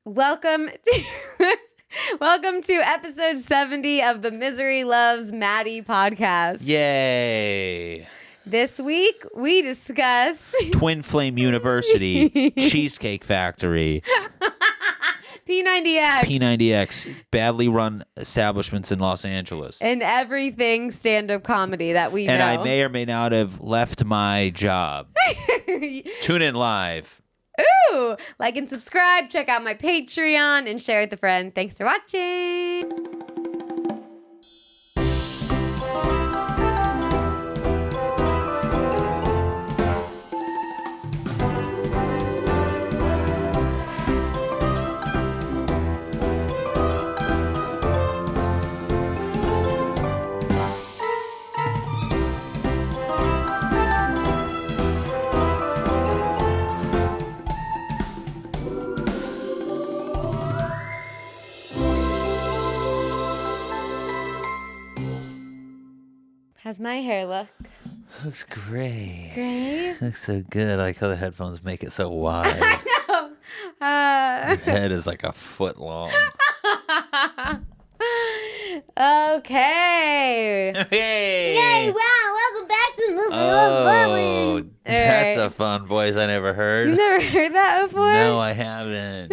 Welcome to episode 70 of the Misery Loves Mandy podcast. Yay. This week, we discuss Twin Flame University, Cheesecake Factory, P90X, P90X, badly run establishments in Los Angeles. and everything stand-up comedy that we And know. I may or may not have left my job. Tune in live. Ooh! Like and subscribe, check out my Patreon, and share with a friend. Thanks for watching. How's my hair look? Looks great. Great. Looks so good. I like how the headphones make it so wide. No. Your head is like a foot long. Okay. Hey! Yay, wow, welcome back to Misery Loves Mandy. Oh, that's a fun voice I never heard. You've never heard that before? No, I haven't.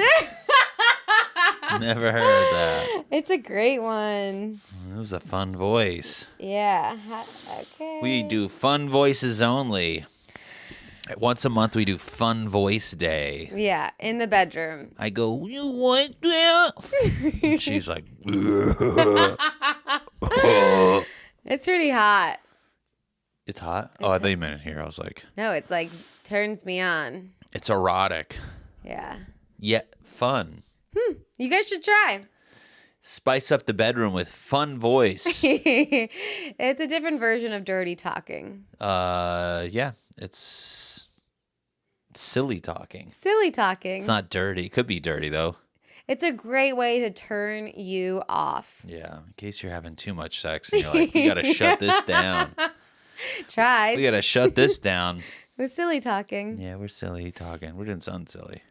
Never heard that. It's a great one. It was a fun voice. Yeah. Okay. We do fun voices only. Once a month, we do Fun Voice Day. Yeah, in the bedroom. I go, you want that? And she's like, It's pretty hot. it's hot? Oh, I thought you meant in here. I was like, No, it's like turns me on. it's erotic, Yeah. yet fun. You guys should try. Spice up the bedroom with fun voice. It's a different version of dirty talking. Yeah, it's silly talking. Silly talking. It's not dirty. Could be dirty, though. It's a great way to turn you off. Yeah, in case you're having too much sex and you're like, we got to shut this down. Try. We got to shut this down. With silly talking. Yeah, we're silly talking. We're doing something silly.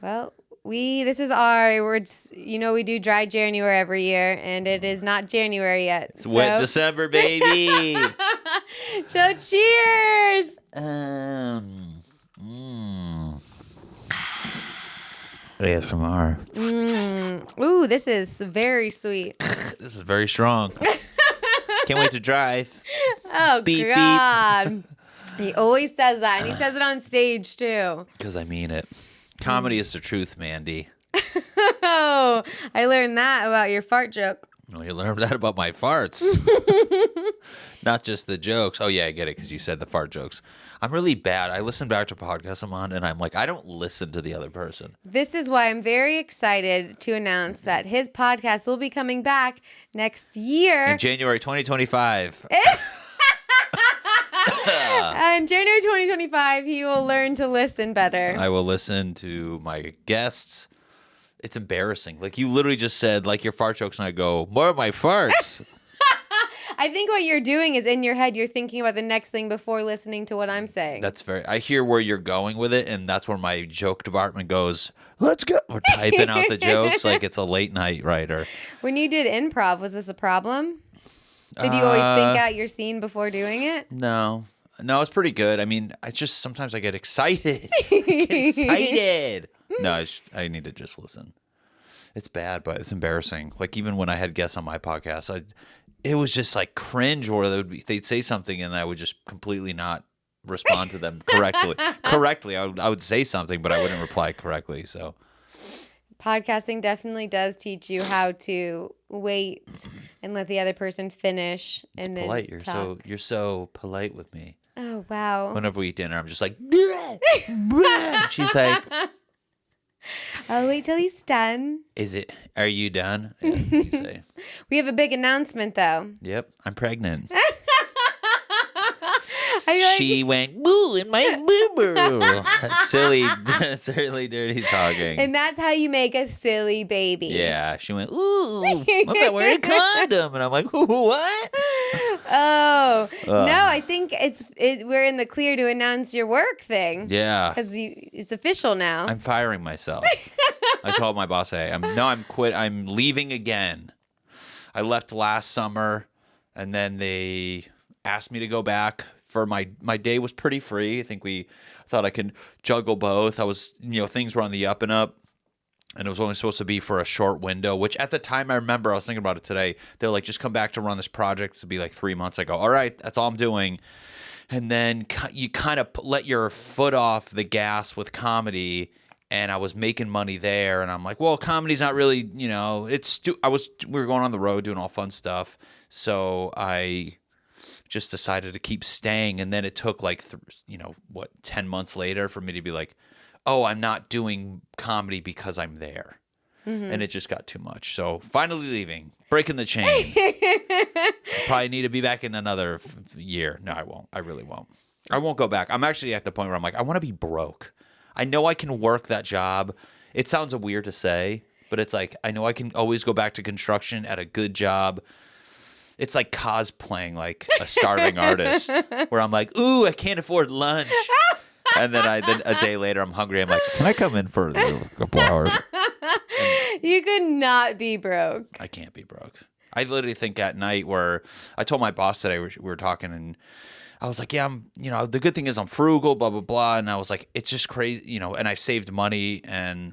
Well, this is our words. You know, we do dry January every year, and it is not January yet. It's wet December, baby. So cheers. ASMR. Ooh, this is very sweet. This is very strong. Can't wait to drive. Oh, Beep, beep. God. He always says that, and he says it on stage, too. Because I mean it. Comedy is the truth, Mandy. Oh, I learned that about your fart joke. Well, you learned that about my farts. Not just the jokes. Oh, yeah, I get it because you said the fart jokes. I'm really bad. I listen back to podcasts I'm on, and I'm like, I don't listen to the other person. This is why I'm very excited to announce that his podcast will be coming back next year. In January 2025. In January 2025, he will learn to listen better. I will listen to my guests. It's embarrassing. Like, you literally just said, like, your fart jokes, and I go, more of my farts. I think what you're doing is in your head, you're thinking about the next thing before listening to what I'm saying. I hear where you're going with it, and that's where my joke department goes, let's go. We're typing out the jokes like it's a late night writer. When you did improv, was this a problem? Did you always think out your scene before doing it? No, it's pretty good. I mean, I just sometimes I get excited. No, I need to just listen. It's bad, but it's embarrassing. Like, even when I had guests on my podcast, it was just like cringe where they'd say something and I would just completely not respond to them correctly. I would say something, but I wouldn't reply correctly. So Podcasting definitely does teach you how to wait and let the other person finish and then polite. talk. You're so polite with me. Oh, wow. Whenever we eat dinner, I'm just like, bleh, bleh. She's like, I'll wait till he's done. Are you done? Yeah, you say. We have a big announcement, though. Yep, I'm pregnant. I feel like She went, boo, in my boo Chymbor. Silly, dirty talking. And that's how you make a silly baby. Yeah, she went, ooh, I'm not wearing a condom. And I'm like, ooh, what? Oh, no, I think we're in the clear to announce your work thing. Yeah. Because it's official now. I'm firing myself. I told my boss today, I'm quit. I'm leaving again. I left last summer, and then they asked me to go back. For my day was pretty free. I thought I could juggle both. I was, things were on the up and up. And it was only supposed to be for a short window, which at the time I remember, I was thinking about it today. They're like, just come back to run this project. It's to be like 3 months. I go, all right, that's all I'm doing. And then you kind of let your foot off the gas with comedy. And I was making money there. And I'm like, well, comedy's not really, we were going on the road doing all fun stuff. So I just decided to keep staying. And then it took 10 months later for me to be like, oh, I'm not doing comedy because I'm there. Mm-hmm. And it just got too much. So finally leaving, breaking the chain. Probably need to be back in another year. No, I won't. I really won't. I won't go back. I'm actually at the point where I'm like, I want to be broke. I know I can work that job. It sounds weird to say, but it's like, I know I can always go back to construction at a good job. It's like cosplaying like a starving artist where I'm like, ooh, I can't afford lunch. And then a day later, I'm hungry. I'm like, can I come in for a couple hours? You could not be broke. I can't be broke. I literally think at night where I told my boss today, we were talking, and I was like, yeah, the good thing is I'm frugal, blah, blah, blah. And I was like, it's just crazy, and I've saved money.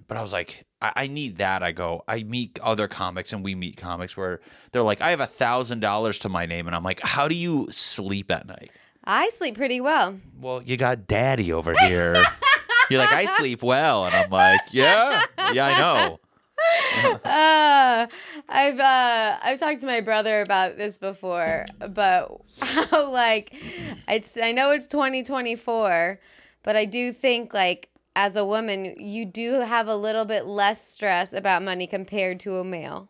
But I was like, I need that. I meet other comics, and we meet comics where they're like, I have $1,000 to my name. And I'm like, how do you sleep at night? I sleep pretty well. Well, you got daddy over here. You're like, I sleep well. And I'm like, yeah, I know. I've talked to my brother about this before, but how I know it's 2024, but I do think as a woman, you do have a little bit less stress about money compared to a male.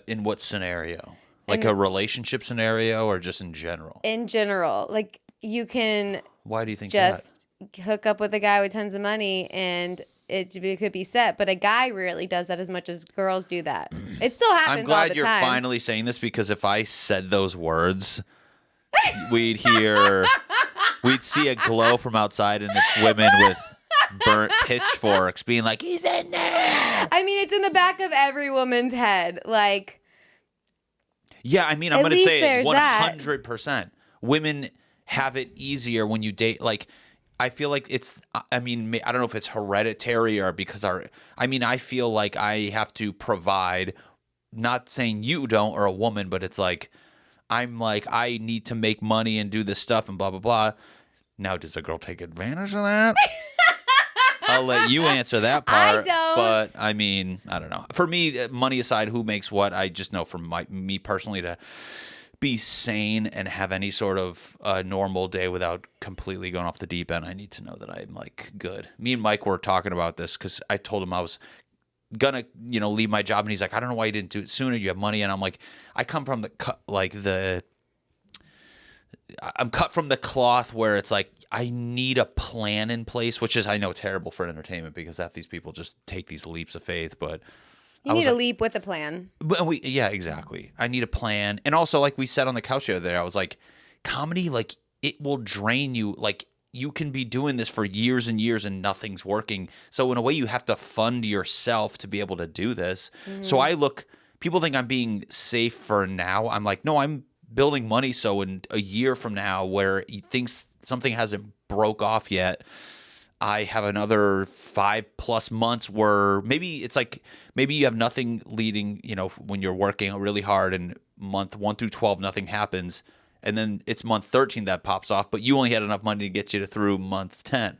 In what scenario? Like a relationship scenario or just in general? In general. You can Why do you think just hook up with a guy with tons of money and it could be set. But a guy rarely does that as much as girls do that. It still happens all the time. I'm glad you're finally saying this, because if I said those words, we'd see a glow from outside, and it's women with burnt pitchforks being like, he's in there. I mean, it's in the back of every woman's head. Yeah, I mean, I'm going to say it 100%. Women have it easier when you date. I feel like I don't know if it's hereditary or because I feel like I have to provide, not saying you don't or a woman, but it's I need to make money and do this stuff and blah, blah, blah. Now, does a girl take advantage of that? I'll let you answer that part. I don't. But I don't know. For me, money aside, who makes what? I just know from me personally to be sane and have any sort of normal day without completely going off the deep end, I need to know that I'm good. Me and Mike were talking about this because I told him I was gonna leave my job, and he's like, I don't know why you didn't do it sooner. You have money, and I'm like, I come from I'm cut from the cloth where it's I need a plan in place, which is, I know, terrible for entertainment because half these people just take these leaps of faith. But you need a leap with a plan. Yeah, exactly. I need a plan. And also, like we said on the couch the other day, I was like, comedy, it will drain you. You can be doing this for years and years and nothing's working. So in a way, you have to fund yourself to be able to do this. Mm-hmm. So people think I'm being safe for now. I'm like, no, I'm building money. So in a year from now, where he thinks something hasn't broke off yet, I have another 5+ months where maybe you have nothing leading, when you're working really hard, and month 1 through 12, nothing happens. And then it's month 13 that pops off, but you only had enough money to get you through month 10.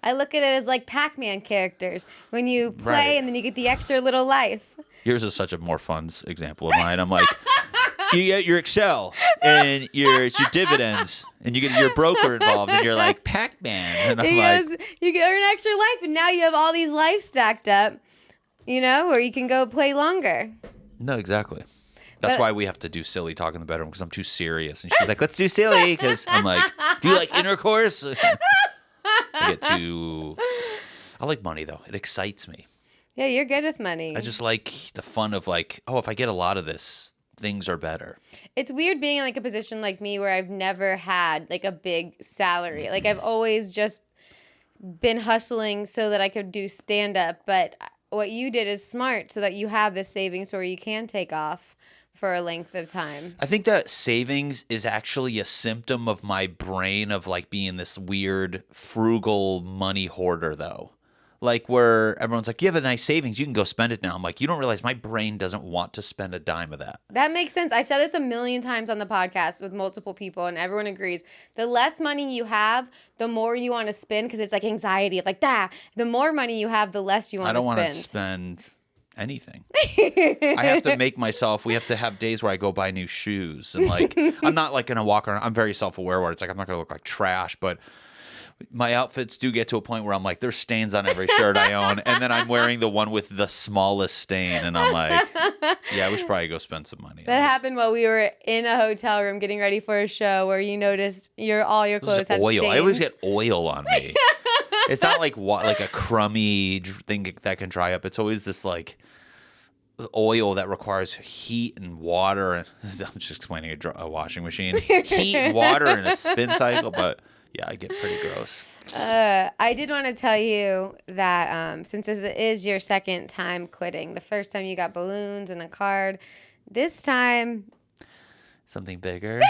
I look at it as like Pac-Man characters. When you play, right, and then you get the extra little life. Yours is such a more fun example of mine. I'm like, you get your Excel and your dividends, and you get your broker involved, and you're like, Pac-Man. And I'm like, you earn extra life, and now you have all these lives stacked up, where you can go play longer. No, exactly. That's why we have to do silly talk in the bedroom, because I'm too serious. And she's like, let's do silly, because I'm like, do you like intercourse? I like money, though. It excites me. Yeah, you're good with money. I just like the fun of like, oh, if I get a lot of this, things are better. It's weird being in like a position like me where I've never had like a big salary. Like I've always just been hustling so that I could do stand-up. But what you did is smart so that you have this savings where you can take off for a length of time. I think that savings is actually a symptom of my brain of like being this weird frugal money hoarder though. Like where everyone's like, you have a nice savings, you can go spend it now. I'm like, you don't realize my brain doesn't want to spend a dime of that. That makes sense. I've said this a million times on the podcast with multiple people, and everyone agrees. The less money you have, the more you want to spend because it's like anxiety. Like, the more money you have, the less you want to spend. I don't want to spend anything. I have to make myself, we have to have days where I go buy new shoes. And like, I'm not like going to walk around. I'm very self-aware where it's like, I'm not going to look like trash, but my outfits do get to a point where I'm like, there's stains on every shirt I own. And then I'm wearing the one with the smallest stain. And I'm like, yeah, we should probably go spend some money. That happened while we were in a hotel room getting ready for a show where you noticed all your clothes had oil. stains. I always get oil on me. It's not like a crummy thing that can dry up. It's always this like oil that requires heat and water. I'm just explaining a washing machine. Heat and water and a spin cycle, but yeah, I get pretty gross. I did want to tell you that since this is your second time quitting, the first time you got balloons and a card, this time... Something bigger.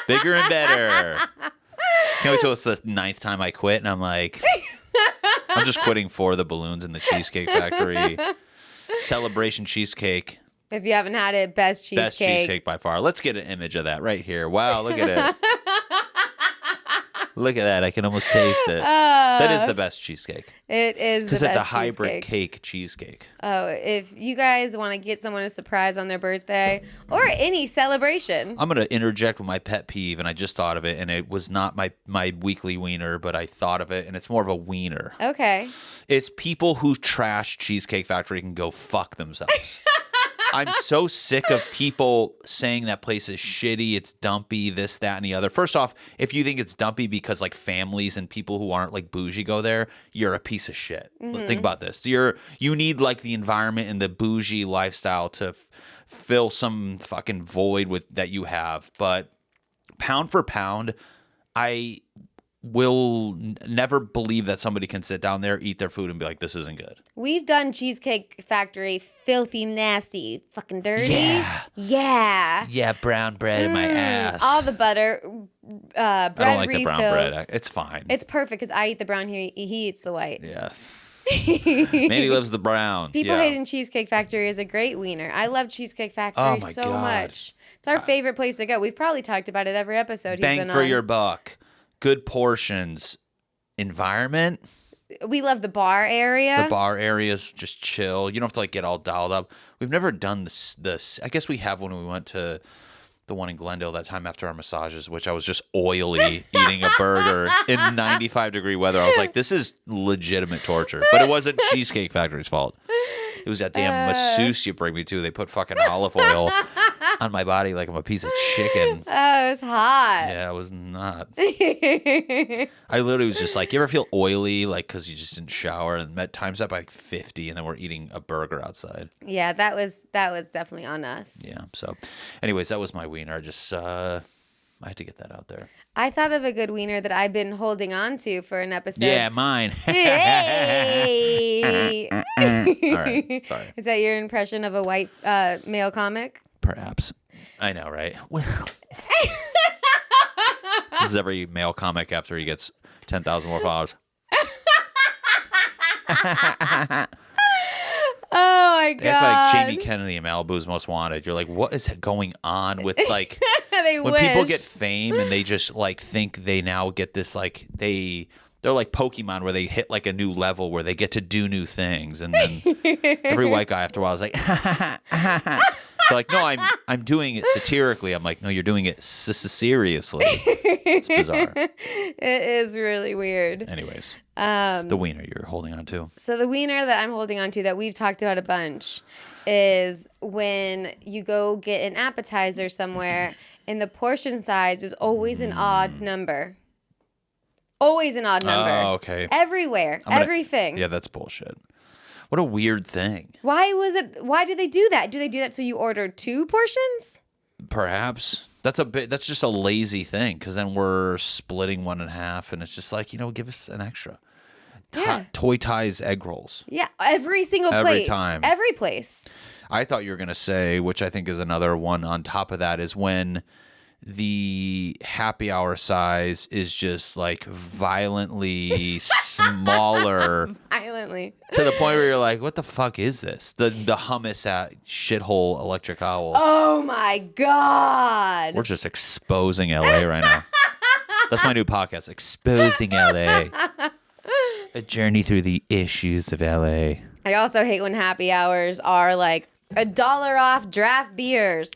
Bigger and better. Can't wait till it's the 9th time I quit, and I'm like... I'm just quitting for the balloons in the Cheesecake Factory. Celebration cheesecake. If you haven't had it, best cheesecake. Best cheesecake by far. Let's get an image of that right here. Wow, look at it. Look at that. I can almost taste it. That is the best cheesecake. It is the best because it's a hybrid cake cheesecake. Oh, if you guys want to get someone a surprise on their birthday or any celebration. I'm going to interject with my pet peeve, and I just thought of it, and it was not my weekly wiener, but I thought of it, and it's more of a wiener. Okay. It's people who trash Cheesecake Factory can go fuck themselves. I'm so sick of people saying that place is shitty, it's dumpy, this, that, and the other. First off, if you think it's dumpy because like families and people who aren't like bougie go there, you're a piece of shit. Mm-hmm. Think about this. You need like the environment and the bougie lifestyle to fill some fucking void with that you have. But pound for pound, I will never believe that somebody can sit down there, eat their food, and be like, this isn't good. We've done Cheesecake Factory filthy, nasty, fucking dirty. Yeah, brown bread in my ass. All the butter, bread I don't like refills. the brown bread. It's fine. It's perfect because I eat the brown, he eats the white. Yeah. Mandy loves the brown. People hating Cheesecake Factory is a great wiener. I love Cheesecake Factory so much. It's our favorite place to go. We've probably talked about it every episode. Bang for your buck. Good portions. Environment. We love the bar area. The bar area is just chill. You don't have to like get all dialed up. We've never done this. I guess we have when we went to the one in Glendale that time after our massages, which I was just oily eating a burger in 95-degree weather. I was like, this is legitimate torture. But it wasn't Cheesecake Factory's fault. It was that damn masseuse you bring me to. They put fucking olive oil on my body like I'm a piece of chicken. Oh, it was hot. Yeah, it was not. I literally was just like, you ever feel oily, like, because you just didn't shower? And met times up by like 50, and then we're eating a burger outside. Yeah, that was definitely on us. Yeah. So, anyways, that was my wiener. Just I had to get that out there. I thought of a good wiener that I've been holding on to for an episode. Yeah, mine. Hey. All right. Sorry. Is that your impression of a white male comic? Perhaps. I know, right? Well, this is every male comic after he gets 10,000 more followers. Oh my god! It's like Jamie Kennedy in Malibu's Most Wanted. You're like, what is going on with like when people get fame and they just like think they now get this like they're like Pokemon where they hit like a new level where they get to do new things, and then every white guy after a while is like, they're like, no, I'm doing it satirically. I'm like, no, you're doing it seriously. It's bizarre. It is really weird. Anyways, the wiener you're holding on to. So the wiener that I'm holding on to that we've talked about a bunch is when you go get an appetizer somewhere and the portion size is always an odd number. Always an odd number. Oh, okay. Everywhere. Everything. Yeah, that's bullshit. What a weird thing. Why did they do that? Do they do that so you order 2 portions? Perhaps. That's just a lazy thing, because then we're splitting one in half, and it's just like, give us an extra. Yeah. Toy Ties egg rolls. Yeah, every single place. Every time. Every place. I thought you were going to say, which I think is another one on top of that, is when the happy hour size is just like violently smaller. Violently. To the point where you're like, what the fuck is this? The hummus at Shithole Electric Owl. Oh my God. We're just exposing LA right now. That's my new podcast, Exposing LA. A journey through the issues of LA. I also hate when happy hours are like $1 off draft beers.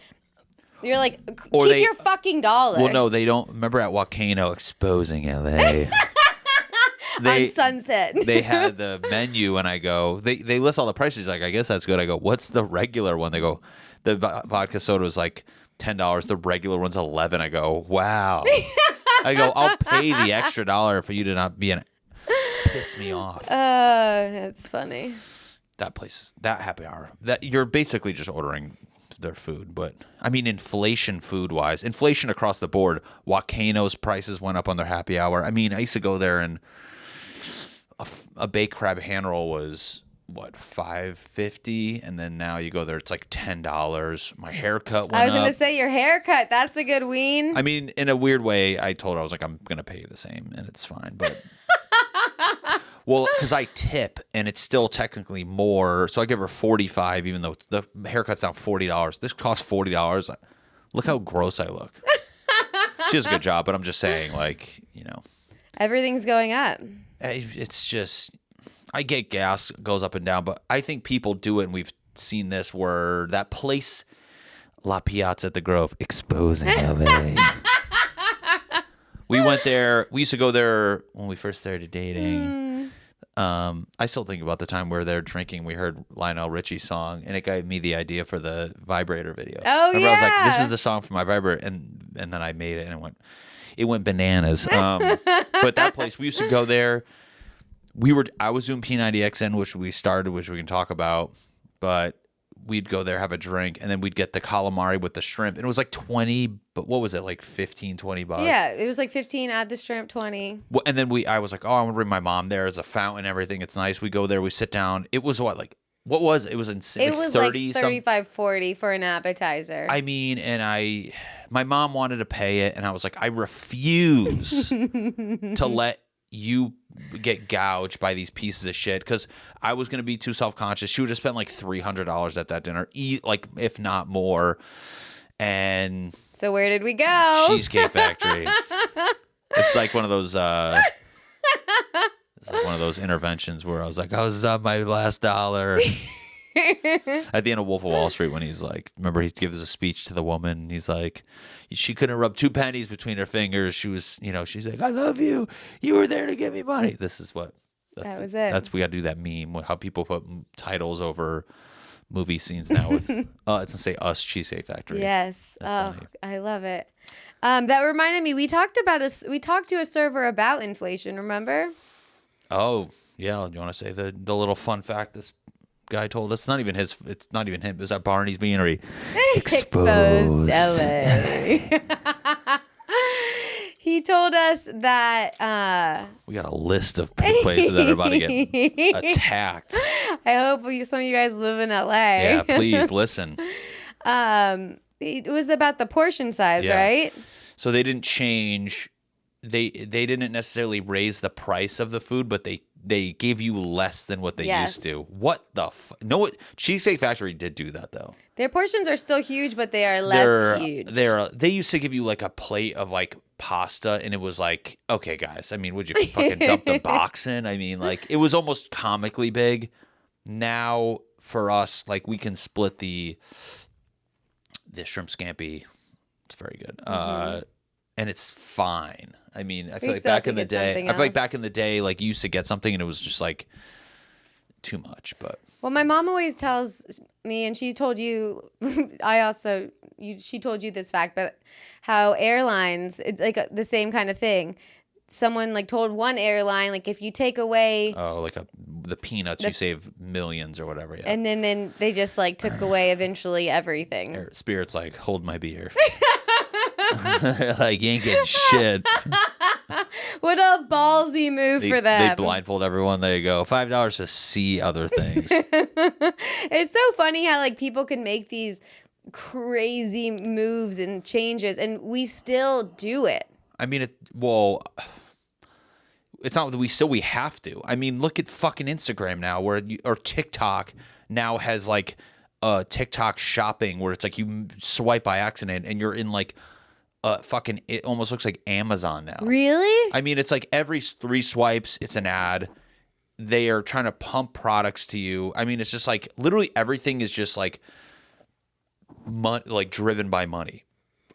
You're like, keep your fucking dollar. Well, no, they don't. Remember at Volcano, Exposing LA. On Sunset. They had the menu, and I go, they list all the prices. Like, I guess that's good. I go, what's the regular one? They go, the vodka soda was like $10. The regular one's $11. I go, wow. I go, I'll pay the extra $1 for you to not be piss me off. That's funny. That place, that happy hour, that you're basically just ordering their food. But I mean, inflation across the board. Volcano's prices went up on their happy hour. I mean, I used to go there, and a baked crab hand roll was what, $5.50, and then now you go there, it's like $10. My haircut went up. I was gonna say your haircut. That's a good wean. I mean, in a weird way, I told her, I was like, I'm gonna pay you the same, and it's fine, but. Well, because I tip, and it's still technically more, so I give her $45, even though the haircut's now $40. This costs $40. Look how gross I look. She does a good job, but I'm just saying, like, everything's going up. It's just, I get gas goes up and down, but I think people do it, and we've seen this where that place, La Piazza at the Grove, Exposing LA. We went there. We used to go there when we first started dating. I still think about the time we were there drinking. We heard Lionel Richie's song, and it gave me the idea for the vibrator video. Oh, Remember, yeah. I was like, "This is the song for my vibrator," and then I made it, and it went bananas. But that place, we used to go there. I was doing P90XN, which we can talk about, but we'd go there, have a drink, and then we'd get the calamari with the shrimp. And it was like 20, but what was it, like 15, 20 bucks? Yeah, it was like 15, add the shrimp, 20. Well, and then I was like, oh, I'm going to bring my mom there. There's a fountain, everything. It's nice. We go there, we sit down. It was what was it? It was insane. It was 30, like 35, 40 for an appetizer. I mean, and my mom wanted to pay it, and I was like, I refuse to let you get gouged by these pieces of shit, because I was going to be too self-conscious. She would have spent like $300 at that dinner, like if not more. And so where did we go? Cheesecake Factory. It's like one of those it's like one of those interventions where I was like, oh, this is on my last dollar. At the end of Wolf of Wall Street, when he's like, remember, he gives a speech to the woman, and he's like, she couldn't rub 2 pennies between her fingers. She was, she's like, I love you. You were there to give me money. This is what. That was it. We got to do that meme, how people put titles over movie scenes now with, it's going to say Us Cheesecake Factory. Yes. That's funny. I love it. That reminded me, we talked to a server about inflation, remember? Oh, yeah. Do you want to say the little fun fact this guy told us? It's not even him. It was at Barney's Beanery. Exposed LA. He told us that we got a list of places that are about to get attacked. I hope some of you guys live in LA. Yeah, please listen. It was about the portion size, right? So they didn't change. They didn't necessarily raise the price of the food, but they gave you less than what they used to. What the No, Cheesecake Factory did do that, though. Their portions are still huge, but they are less huge. They used to give you like a plate of like pasta, and it was like, okay, guys, I mean, would you fucking dump the box in? I mean, like, it was almost comically big. Now, for us, like, we can split the shrimp scampi. It's very good. And it's fine. I mean, I feel like back in the day, like, you used to get something and it was just like too much. But well, my mom always tells me, and she told you, she told you this fact, but how airlines, it's like the same kind of thing. someone like told one airline, like, if you take away, like the peanuts, you save millions or whatever. Yeah. And then they just like took away eventually everything. Spirit's like, hold my beer. Like, you ain't getting shit. What a ballsy move for them. They blindfold everyone. There you go. $5 to see other things. It's so funny how like people can make these crazy moves and changes, and we still do it. I mean, it's not that we have to. I mean, look at fucking Instagram now, or TikTok now has like TikTok shopping where it's like you swipe by accident and you're in like fucking, it almost looks like Amazon now. Really? I mean, it's like every 3 swipes, it's an ad. They are trying to pump products to you. I mean, it's just like literally everything is just like driven by money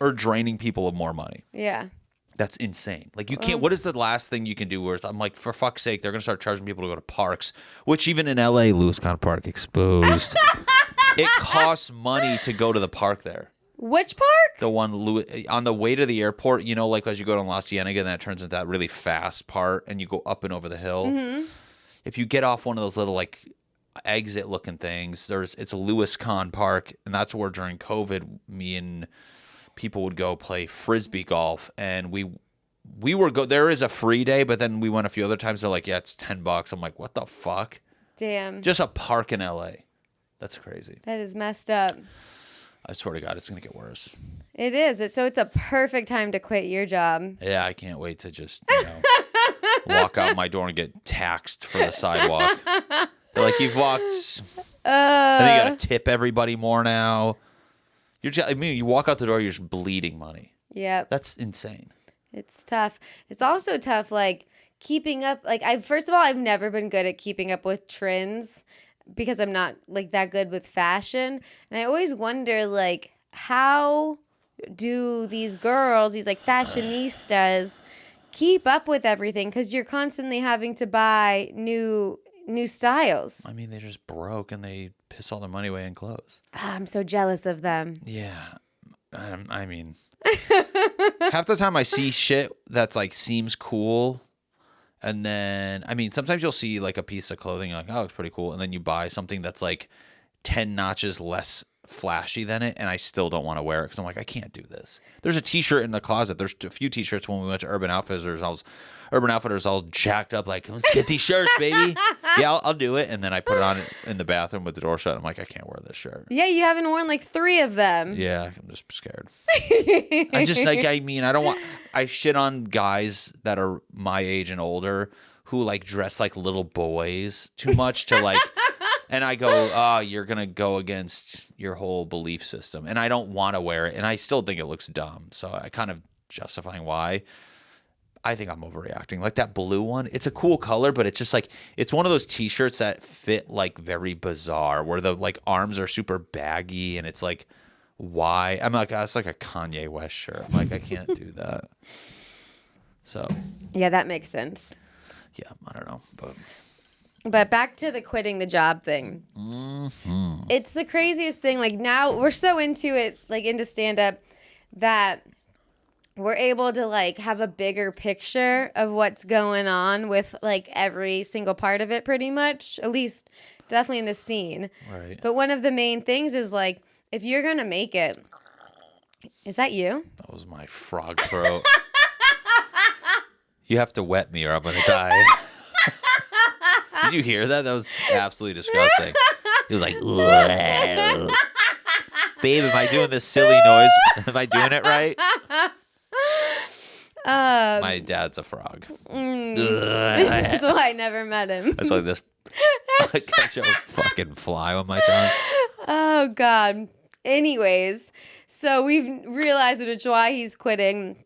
or draining people of more money. Yeah. That's insane. Like, you can't, what is the last thing you can do where I'm like, for fuck's sake, they're going to start charging people to go to parks, which even in LA, Lewis County Park exposed. It costs money to go to the park there. Which park? The one on the way to the airport, you know, like as you go to La Cienega, and that turns into that really fast part and you go up and over the hill. Mm-hmm. If you get off one of those little like exit looking things, it's a Lewis Con Park, and that's where during COVID, me and people would go play frisbee golf, and we were there is a free day, but then we went a few other times. They're like, yeah, it's $10. I'm like, what the fuck? Damn. Just a park in LA. That's crazy. That is messed up. I swear to God, it's gonna get worse. It is. So it's a perfect time to quit your job. Yeah, I can't wait to just walk out my door and get taxed for the sidewalk. They're like, you've walked. I think you gotta tip everybody more now. You walk out the door, you're just bleeding money. Yep. That's insane. It's tough. It's also tough, like, keeping up. Like, first of all, I've never been good at keeping up with trends because I'm not, like, that good with fashion. And I always wonder, like, how do these girls, these, like, fashionistas, keep up with everything? Because you're constantly having to buy new styles. I mean, they're just broke and they piss all their money away in clothes. I'm so jealous of them. Yeah. I mean, half the time I see shit that's like seems cool. And then, I mean, sometimes you'll see like a piece of clothing, you're like, oh, it's pretty cool. And then you buy something that's like 10 notches less flashy than it, and I still don't want to wear it because I'm like, I can't do this. There's a t-shirt in the closet. There's a few t-shirts when we went to Urban Outfitters. I was all jacked up, like, let's get these shirts, baby. Yeah, I'll do it. And then I put it on in the bathroom with the door shut. I'm like, I can't wear this shirt. Yeah, you haven't worn like 3 of them. Yeah, I'm just scared. I just like, I mean, I shit on guys that are my age and older who like dress like little boys too much to like, and I go, oh, you're going to go against your whole belief system. And I don't want to wear it. And I still think it looks dumb. So I kind of justifying why. I think I'm overreacting. Like that blue one, it's a cool color, but it's just like, it's one of those t-shirts that fit like very bizarre where the like arms are super baggy and it's like, why? I'm like, that's like a Kanye West shirt. I'm like, I can't do that. So. Yeah, that makes sense. Yeah, I don't know. But back to the quitting the job thing. Mm-hmm. It's the craziest thing. Like now we're so into it, like into stand-up, that we're able to like have a bigger picture of what's going on with like every single part of it pretty much, at least definitely in the scene. Right. But one of the main things is like, if you're going to make it, is that you? That was my frog throat. You have to wet me or I'm going to die. Did you hear that? That was absolutely disgusting. He was like, babe, am I doing this silly noise? Am I doing it right? My dad's a frog. That's why I never met him. That's like this. I catch a fucking fly on my tongue. Oh, God. Anyways, so we've realized that it's why he's quitting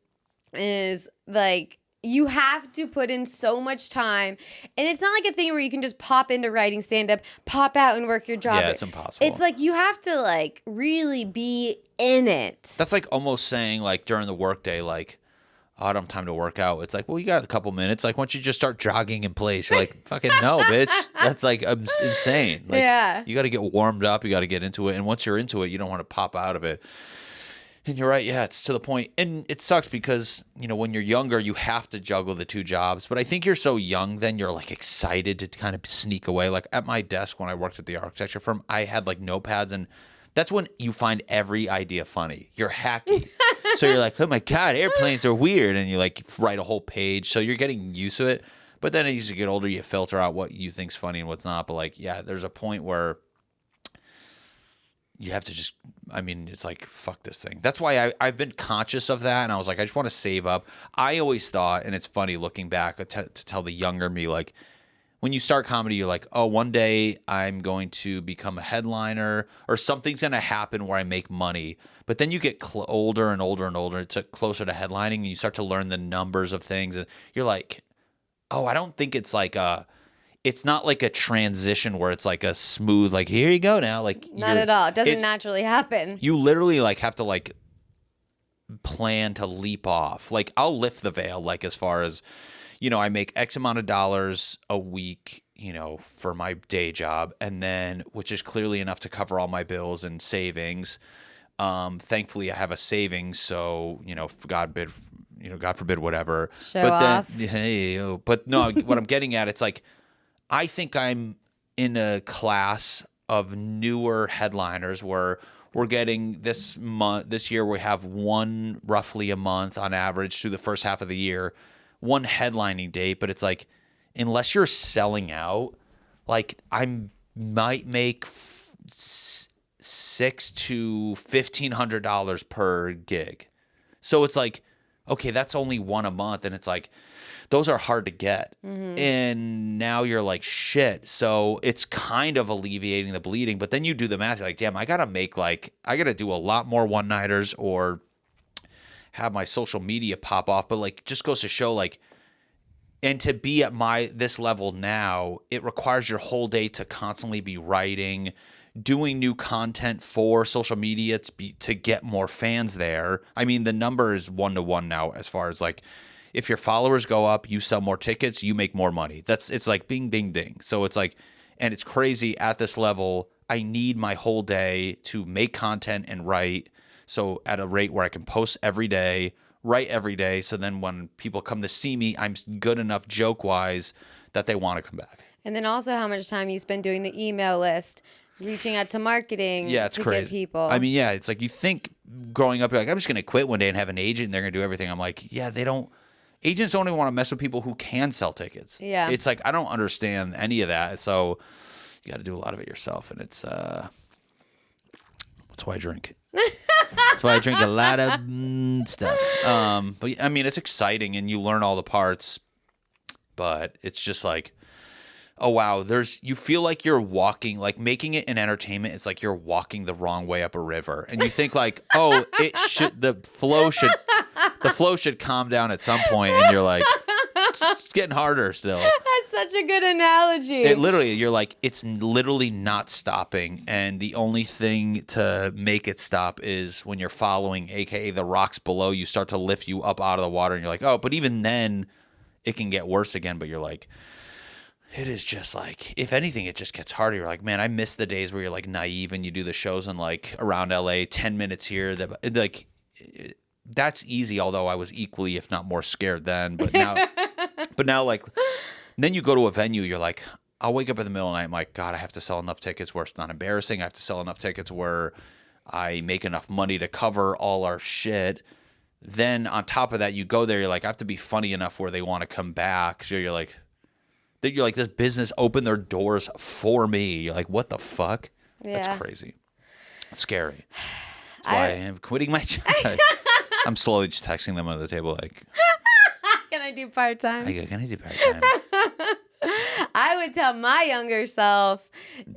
is like, you have to put in so much time. And it's not like a thing where you can just pop into writing stand-up, pop out and work your job. Yeah, it's impossible. It's like you have to like really be in it. That's like almost saying like during the workday, like, oh, I don't have time to work out. It's like, well, you got a couple minutes. Like, once you just start jogging in place, you're like, fucking no, bitch. That's like insane. Like, yeah. You got to get warmed up. You got to get into it. And once you're into it, you don't want to pop out of it. And you're right. Yeah, it's to the point. And it sucks because, when you're younger, you have to juggle the two jobs. But I think you're so young then you're like excited to kind of sneak away. Like at my desk when I worked at the architecture firm, I had like notepads, and that's when you find every idea funny. You're hacky. So you're like, oh my God, airplanes are weird. And you like write a whole page. So you're getting used to it. But then as you get older, you filter out what you think's funny and what's not. But like, yeah, there's a point where you have to just, it's like, fuck this thing. That's why I've been conscious of that. And I was like, I just want to save up. I always thought, and it's funny looking back to tell the younger me, like, when you start comedy, you're like, oh, one day I'm going to become a headliner or something's going to happen where I make money. But then you get older and older and older. It's closer to headlining, and you start to learn the numbers of things. And you're like, oh, I don't think it's like it's not like a transition where it's like a smooth, like, here you go now. Like, not at all. It doesn't naturally happen. You literally like have to like plan to leap off. Like, I'll lift the veil, like, as far as, I make X amount of dollars a week, for my day job, and then, which is clearly enough to cover all my bills and savings. Thankfully I have a savings. So, God forbid, whatever. Show off. But no, what I'm getting at, it's like, I think I'm in a class of newer headliners where we're getting this year we have one roughly a month on average through the first half of the year, one headlining date. But it's like, unless you're selling out, like, I might make $600 to $1,500 per gig. So it's like, okay, that's only one a month. And it's like, those are hard to get. Mm-hmm. And now you're like, shit. So it's kind of alleviating the bleeding. But then you do the math. You're like, damn, I got to do a lot more one-nighters or have my social media pop off. But like, just goes to show, like, and to be at this level now, it requires your whole day to constantly be writing, doing new content for social media to get more fans there. The number is 1-to-1 now, as far as like, if your followers go up, you sell more tickets, you make more money. It's like bing, bing, ding. So it's like, and it's crazy at this level. I need my whole day to make content and write. So at a rate where I can post every day, write every day. So then when people come to see me, I'm good enough joke wise that they want to come back. And then also how much time you spend doing the email list, reaching out to marketing. Yeah, it's crazy. Get people. It's like, you think growing up, you're like, I'm just going to quit one day and have an agent and they're going to do everything. I'm like, yeah, agents don't even want to mess with people who can sell tickets. Yeah. It's like, I don't understand any of that. So you got to do a lot of it yourself. And it's, that's why I drink. That's why I drink a lot of stuff. But it's exciting and you learn all the parts, but it's just like, oh wow, you feel like you're walking, like making it an entertainment. It's like you're walking the wrong way up a river, and you think like, oh, the flow should calm down at some point, and you're like, it's getting harder still. That's such a good analogy. You're like, it's literally not stopping, and the only thing to make it stop is when you're following, aka the rocks below you, start to lift you up out of the water, and you're like, oh, but even then, it can get worse again. But you're like, it is just like, if anything, it just gets harder. You're like, man, I miss the days where you're like naive and you do the shows in like around LA, 10 minutes here. That's easy. Although I was equally, if not more scared then, but now like, then you go to a venue, you're like, I'll wake up in the middle of the night. I'm like, God, I have to sell enough tickets where it's not embarrassing. I have to sell enough tickets where I make enough money to cover all our shit. Then on top of that, you go there, you're like, I have to be funny enough where they want to come back. So you're like, this business opened their doors for me. You're like, what the fuck? Yeah. That's crazy. It's scary. That's why I am quitting my job. I'm slowly just texting them under the table like, can I do part-time? Can I do part-time? I would tell my younger self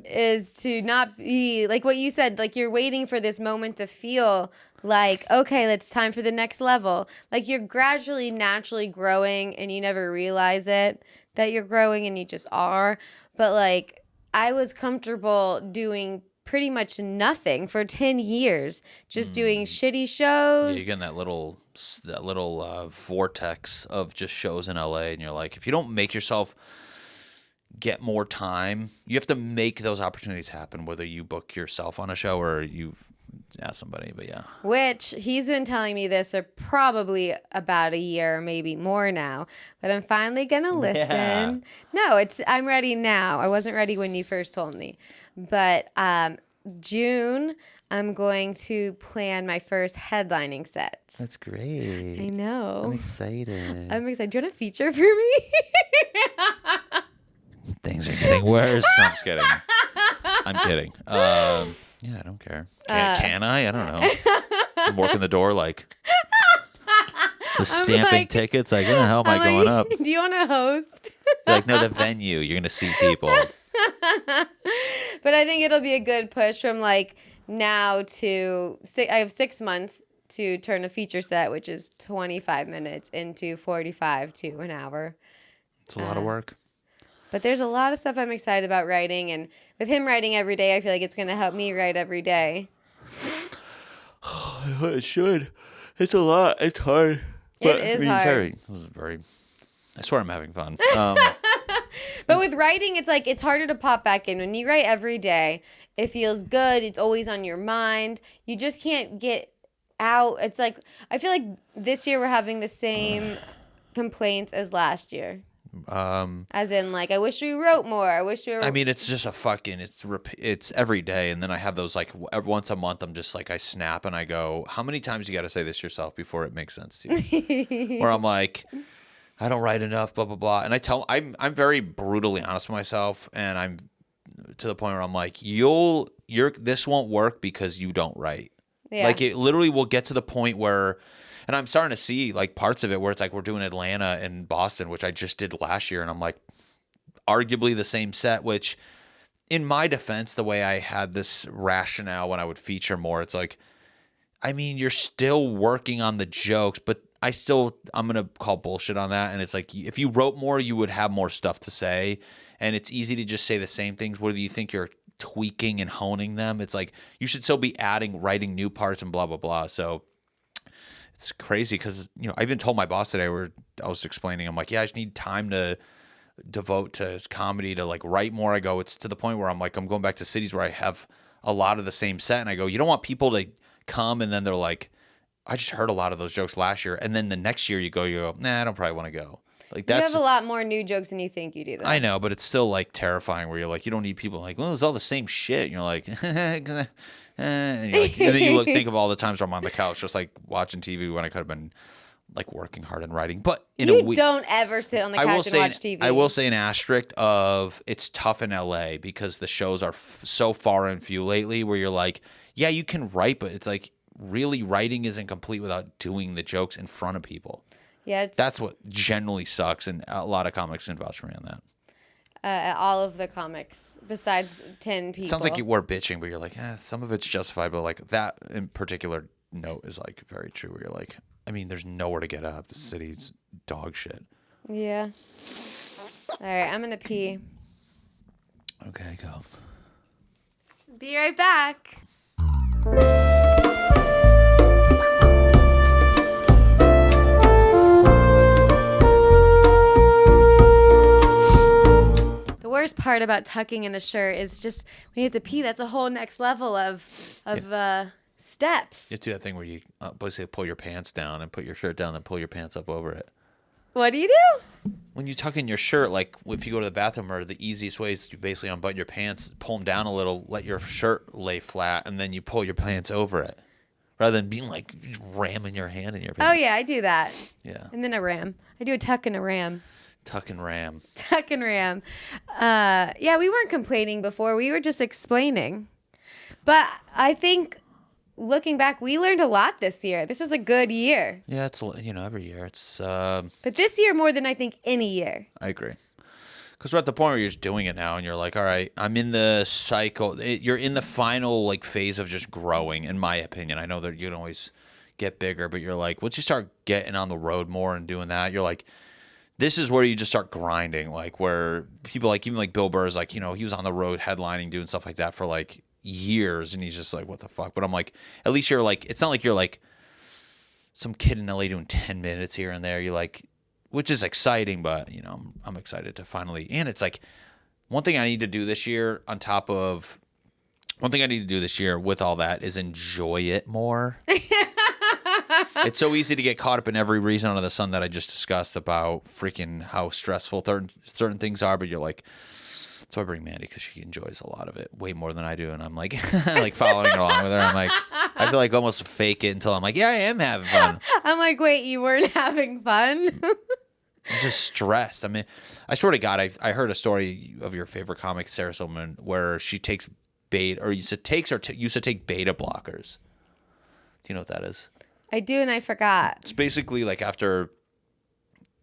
is to not be like what you said, like you're waiting for this moment to feel like, okay, it's time for the next level. Like you're gradually, naturally growing and you never realize it that you're growing and you just are. But like I was comfortable doing pretty much nothing for 10 years, just doing shitty shows. Yeah, you get in that little vortex of just shows in LA and you're like, if you don't make yourself get more time. You have to make those opportunities happen, whether you book yourself on a show or you've asked somebody. But yeah. Which he's been telling me this for probably about a year, maybe more now. But I'm finally gonna listen. Yeah. No, I'm ready now. I wasn't ready when you first told me. But June, I'm going to plan my first headlining set. That's great. I know. I'm excited. I'm excited. Do you want a feature for me? Things are getting worse. No, I'm just kidding. I'm kidding. Yeah, I don't care. Can I? I don't know. I'm working the door like just stamping tickets. Like, where the hell am I going up? Do you want to host? Like, no, the venue. You're gonna see people. But I think it'll be a good push from like now to I have 6 months to turn a feature set, which is 25 minutes, into 45 to an hour. It's a lot of work. But there's a lot of stuff I'm excited about writing, and with him writing every day, I feel like it's going to help me write every day. It should. It's a lot. It's hard. It is hard. Sorry. It was very. I swear I'm having fun. But with writing, it's like it's harder to pop back in. When you write every day, it feels good. It's always on your mind. You just can't get out. It's like I feel like this year we're having the same complaints as last year. As in, like, I wish we wrote more. I wish we were. I mean, it's just a fucking. It's every day, and then I have those like once a month. I'm just like I snap and I go, how many times you got to say this yourself before it makes sense to you? Where I'm like, I don't write enough, blah blah blah, and I'm very brutally honest with myself, and I'm to the point where I'm like, this won't work because you don't write. Yeah. Like it literally will get to the point where. And I'm starting to see like parts of it where it's like we're doing Atlanta and Boston, which I just did last year. And I'm like, arguably the same set, which in my defense, the way I had this rationale when I would feature more, it's like, I mean, you're still working on the jokes, but I'm going to call bullshit on that. And it's like, if you wrote more, you would have more stuff to say. And it's easy to just say the same things, whether you think you're tweaking and honing them. It's like, you should still be writing new parts and blah, blah, blah. So it's crazy because, I even told my boss today where I was explaining, I'm like, yeah, I just need time to devote to comedy, to like write more. I go, it's to the point where I'm like, I'm going back to cities where I have a lot of the same set. And I go, you don't want people to come and then they're like, I just heard a lot of those jokes last year. And then the next year you go, nah, I don't probably want to go. Like you have a lot more new jokes than you think you do, though. I know, but it's still like terrifying where you're like, you don't need people like, well, it's all the same shit. And you're like, and you're like, and then you think of all the times where I'm on the couch just like watching TV when I could have been like working hard and writing. But you don't ever sit on the couch and watch TV. I will say an asterisk of it's tough in LA because the shows are so far and few lately where you're like, yeah, you can write, but it's like really writing isn't complete without doing the jokes in front of people. Yeah, that's what generally sucks, and a lot of comics can vouch for me on that. All of the comics, besides 10 people. It sounds like we're bitching, but you're like, some of it's justified, but like that in particular note is like very true. Where you're like, I mean, there's nowhere to get up. The city's dog shit. Yeah. All right, I'm gonna pee. Okay, go. Be right back. Worst part about tucking in a shirt is just when you have to pee. That's a whole next level of steps. You do that thing where you basically pull your pants down and put your shirt down, and pull your pants up over it. What do you do? When you tuck in your shirt, like if you go to the bathroom, or the easiest way is to basically unbutton your pants, pull them down a little, let your shirt lay flat, and then you pull your pants over it, rather than being like ramming your hand in your pants. Oh yeah, I do that. Yeah. And then a ram. I do a tuck and a ram. Tuck and ram. Tuck and ram. Yeah, we weren't complaining before. We were just explaining. But I think looking back, we learned a lot this year. This was a good year. Yeah, it's every year. It's But this year more than I think any year. I agree. Because we're at the point where you're just doing it now, and you're like, all right, I'm in the cycle. You're in the final like phase of just growing, in my opinion. I know that you can always get bigger, but you're like, once you start getting on the road more and doing that, you're like, this is where you just start grinding, like where people like, even like Bill Burr is like, he was on the road headlining, doing stuff like that for like years. And he's just like, what the fuck? But I'm like, at least you're like, it's not like you're like some kid in LA doing 10 minutes here and there. You're like, which is exciting, but I'm excited to finally, and it's like, one thing I need to do this year with all that is enjoy it more. It's so easy to get caught up in every reason under the sun that I just discussed about freaking how stressful certain things are, but you're like, so I bring Mandy because she enjoys a lot of it way more than I do, and I'm like, like following along with her. I'm like, I feel like almost fake it until I'm like, yeah, I am having fun. I'm like, wait, you weren't having fun? I'm just stressed. I mean, I swear to God, I heard a story of your favorite comic, Sarah Silverman, where she takes used to take beta blockers. Do you know what that is? I do, and I forgot. It's basically like after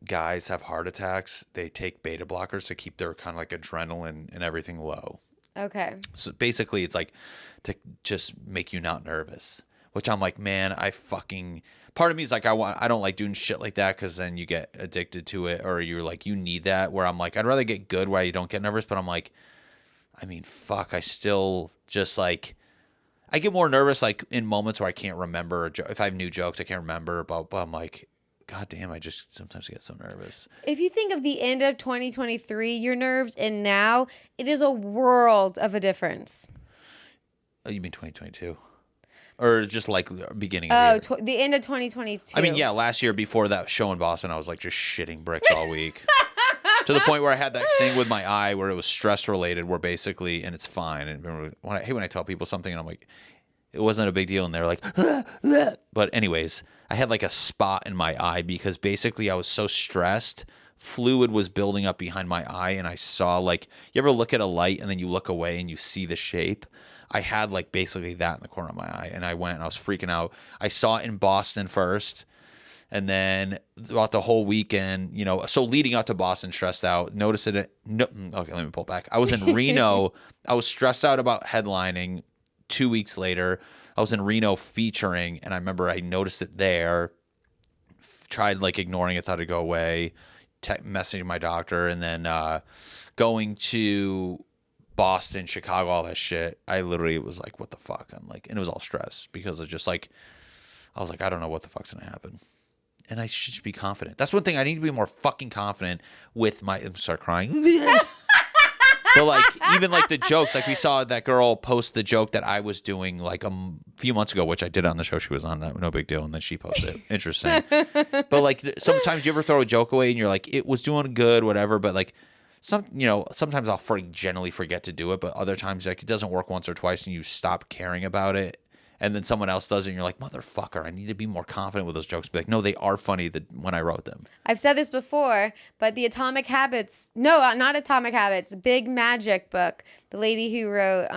guys have heart attacks, they take beta blockers to keep their kind of like adrenaline and everything low. Okay. So basically it's like to just make you not nervous, which I'm like, man, part of me is like, I don't like doing shit like that because then you get addicted to it, or you're like, you need that, where I'm like, I'd rather get good where you don't get nervous. But I'm like, I mean, fuck, I still just like, I get more nervous like in moments where I can't remember if I have new jokes I can't remember about, but I'm like, God damn, I just sometimes get so nervous. If you think of the end of 2023, your nerves, and now, it is a world of a difference. Oh, you mean 2022? Or just like beginning of the year? The end of 2022. I mean, yeah, last year before that show in Boston, I was like just shitting bricks all week. To the point where I had that thing with my eye where it was stress related, where basically, and it's fine. And I hate when I tell people something and I'm like, it wasn't a big deal, and they're like, ah, ah. But anyways, I had like a spot in my eye because basically I was so stressed, fluid was building up behind my eye, and I saw like, you ever look at a light and then you look away and you see the shape? I had like basically that in the corner of my eye, and I was freaking out. I saw it in Boston first, and then throughout the whole weekend, so leading up to Boston, stressed out, noticed it. No, okay, let me pull back. I was in Reno. I was stressed out about headlining. 2 weeks later, I was in Reno featuring, and I remember I noticed it there, tried like ignoring it, thought it'd go away, messaging my doctor, and then going to Boston, Chicago, all that shit. I literally was like, what the fuck? I'm like, and it was all stress because of just like, I was like, I don't know what the fuck's gonna happen. And I should just be confident. That's one thing. I need to be more fucking confident with start crying. So like, even like the jokes, like we saw that girl post the joke that I was doing like a few months ago, which I did on the show she was on, that no big deal. And then she posted it. Interesting. But like sometimes you ever throw a joke away and you're like, it was doing good, whatever. But like sometimes I'll generally forget to do it. But other times like it doesn't work once or twice and you stop caring about it. And then someone else does it and you're like, motherfucker, I need to be more confident with those jokes. Be like, no, they are funny when I wrote them. I've said this before, but the Atomic Habits, no, not Atomic Habits, Big Magic book, the lady who wrote,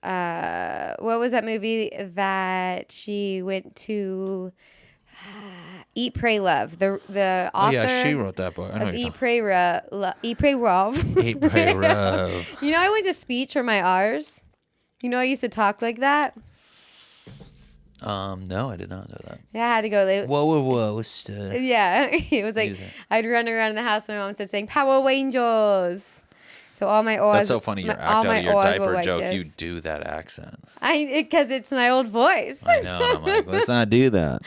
what was that movie that she went to, Eat, Pray, Love, the author. Oh, yeah, she wrote that book. I know of Eat, Pray, Love. Eat, Pray, Love. You know, I went to speech for my R's. You know, I used to talk like that. No, I did not know that. Yeah, I had to go. Whoa. Yeah, it was like I'd run around the house and my mom said saying Power Rangers. So all my O's. That's so funny. Your act out of your diaper joke, like you do that accent. Because it's my old voice. I know. I'm like, let's not do that.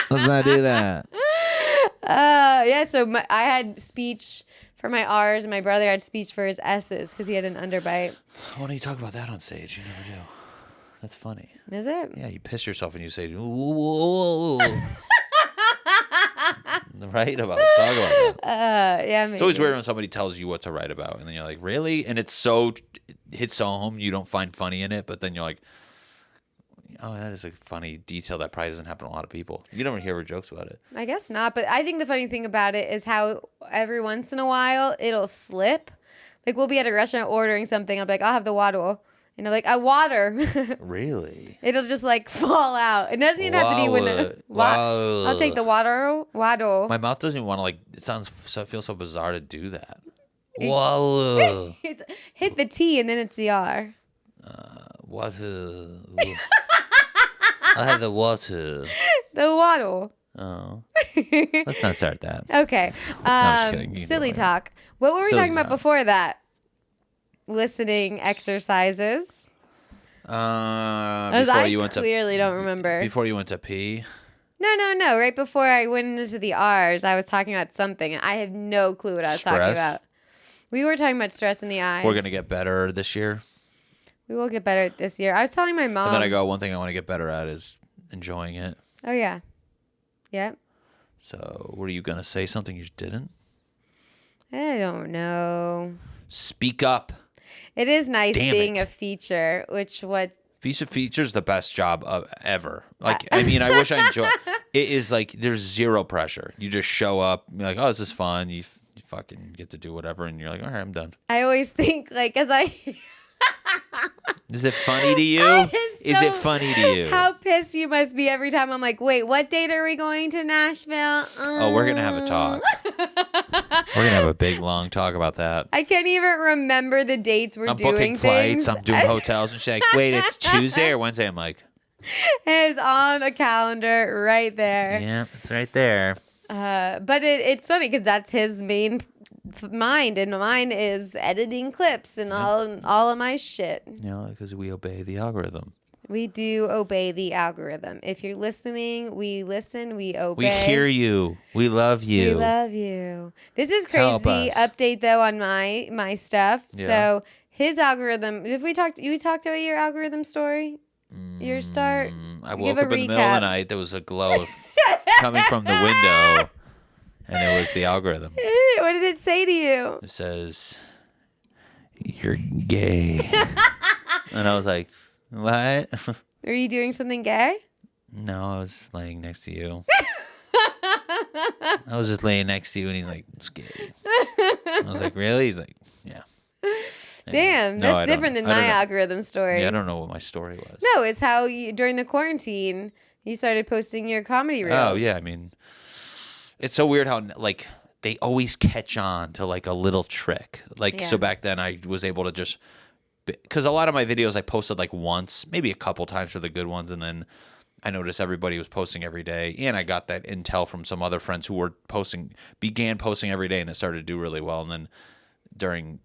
Let's not do that. Yeah. So I had speech for my R's, and my brother had speech for his S's because he had an underbite. Why don't you talk about that on stage? You never do. That's funny. Is it? Yeah, you piss yourself and you say, ooh. Write about it. Talk about that. Yeah, maybe. It's always weird when somebody tells you what to write about, and then you're like, really? And it hits home, you don't find funny in it, but then you're like, oh, that is a funny detail that probably doesn't happen to a lot of people. You never hear jokes about it. I guess not, but I think the funny thing about it is how every once in a while it'll slip. Like we'll be at a restaurant ordering something, I'll be like, I'll have the water. And I'm like, water. Really? It'll just like fall out. It doesn't even have to be when I'll take the water. My mouth doesn't even want to like. It feels so bizarre to do that. Whoa. Hit the T and then it's the R. Water. I had the water. The water. Oh. Let's not start that. Okay. No, I'm just kidding. Silly talk. What were we talking about before that? Listening exercises. Before you went to clearly don't remember. Before you went to pee. No. Right before I went into the R's, I was talking about something, and I have no clue what I was talking about. We were talking about stress in the eyes. We're gonna get better this year. We will get better this year. I was telling my mom. And then I go, one thing I want to get better at is enjoying it. Oh yeah. Yep. So, were you gonna say something you didn't? I don't know. Speak up. It is nice Damn being it. a feature, Feature's the best job ever. Like, I mean, I wish I enjoyed it. Is like, there's zero pressure. You just show up, you're like, oh, this is fun. You fucking get to do whatever, and you're like, all right, I'm done. I always think, like, as I... Is it funny to you? Is it funny to you? How pissed you must be every time I'm like, wait, what date are we going to Nashville? Oh, we're going to have a talk. We're going to have a big, long talk about that. I can't even remember the dates we're doing booking things. flights. I'm doing hotels. And she's like, wait, it's Tuesday or Wednesday? I'm like... It's on the calendar right there. Yeah, it's right there. But it's funny because that's his main mind, and mine is editing clips and all of my shit. You know, because we obey the algorithm. We do obey the algorithm. If you're listening, we listen, we obey. We hear you. We love you. We love you. This is Help crazy. us. Update though on my stuff. Yeah. So his algorithm. If you talked about your algorithm story, your start. I woke up in the middle of the night. There was a glow coming from the window, and it was the algorithm. What did it say to you? It says, "You're gay," and I was like, "What?" Are you doing something gay? No, I was laying next to you. I was just laying next to you, and he's like, "It's gay." I was like, "Really?" He's like, "Yeah." And Damn, no, that's different than my algorithm story. Yeah, I don't know what my story was. No, it's how during the quarantine you started posting your comedy reels. Oh yeah, I mean, it's so weird how like they always catch on to like a little trick. Like so back then I was able to just because a lot of my videos I posted like once, maybe a couple times for the good ones, and then I noticed everybody was posting every day, and I got that intel from some other friends who were began posting every day, and it started to do really well. And then during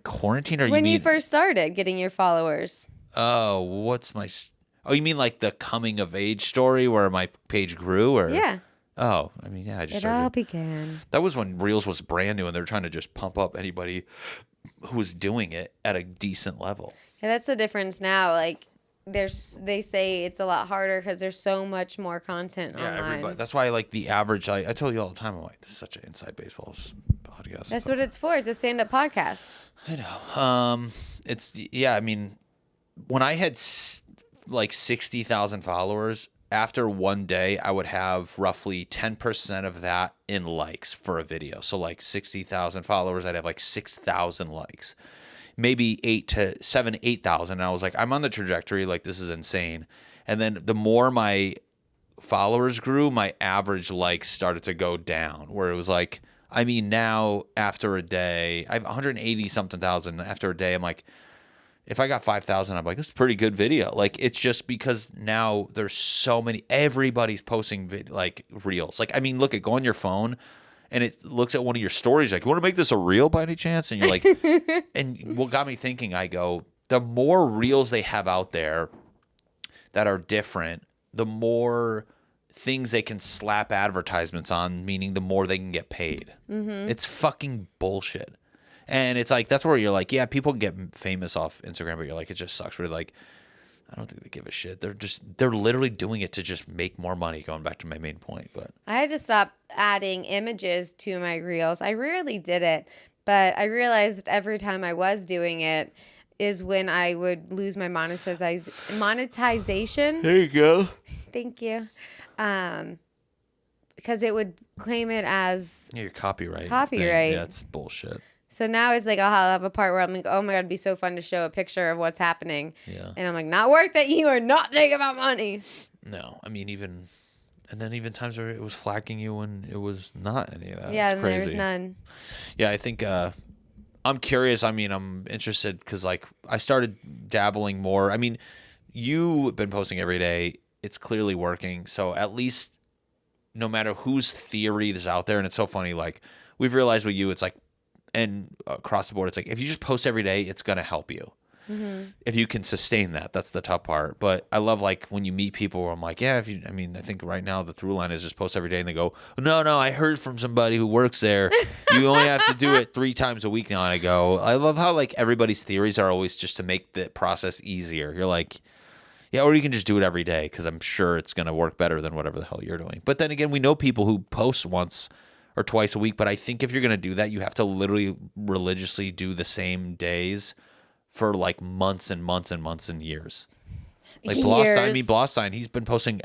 quarantine, or when you first started getting your followers? Oh, you mean like the coming of age story where my page grew, or Yeah. Oh, I mean, yeah, I just It started. all began. That was when Reels was brand new, and they're trying to just pump up anybody who was doing it at a decent level. Yeah, that's the difference now. Like, they say it's a lot harder because there's so much more content online. Everybody. That's why, like, the average. I tell you all the time. I'm like, this is such an inside baseball podcast. That's what it's for. It's a stand-up podcast. I know. I mean, when I had like 60,000 followers. After one day, I would have roughly 10% of that in likes for a video. So like 60,000 followers, I'd have like 6,000 likes, maybe 8,000. And I was like, I'm on the trajectory. Like, this is insane. And then the more my followers grew, my average likes started to go down, where it was like, I mean, now after a day, I have 180 something thousand. After a day, I'm like, if I got 5,000, I'm like, this is a pretty good video. Like, it's just because now there's so many, everybody's posting like reels. Like, I mean, go on your phone and it looks at one of your stories. Like, you want to make this a reel by any chance? And you're like, and what got me thinking, I go, the more reels they have out there that are different, the more things they can slap advertisements on, meaning the more they can get paid. Mm-hmm. It's fucking bullshit. And it's like, that's where you're like, yeah, people get famous off Instagram, but you're like, it just sucks. We're like, I don't think they give a shit. They're literally doing it to just make more money, going back to my main point. But I had to stop adding images to my reels. I rarely did it, but I realized every time I was doing it is when I would lose my monetization. there you go. Thank you. Because it would claim it as your copyright. Copyright. Yeah, it's bullshit. So now it's like I'll have a part where I'm like, oh my God, it'd be so fun to show a picture of what's happening. Yeah. And I'm like, not worth it. You are not taking my money. No, I mean, even times where it was flagging you when it was not any of that. Yeah, it's and crazy. there's none. Yeah, I think I'm curious. I mean, I'm interested because like I started dabbling more. I mean, you've been posting every day. It's clearly working. So at least no matter whose theory is out there, and it's so funny, like we've realized with you, it's like, and across the board, it's like if you just post every day, it's gonna help you. if you can sustain that, that's the tough part. But I love like when you meet people where I'm like, yeah, I think right now the through line is just post every day and they go, no, I heard from somebody who works there. You only have to do it 3 times a week now. And I go, I love how like everybody's theories are always just to make the process easier. You're like, yeah, or you can just do it every day because I'm sure it's going to work better than whatever the hell you're doing. But then again, we know people who post once or twice a week. But I think if you're going to do that, you have to literally religiously do the same days for like months and months and months and years. Like Blaustein, he's been posting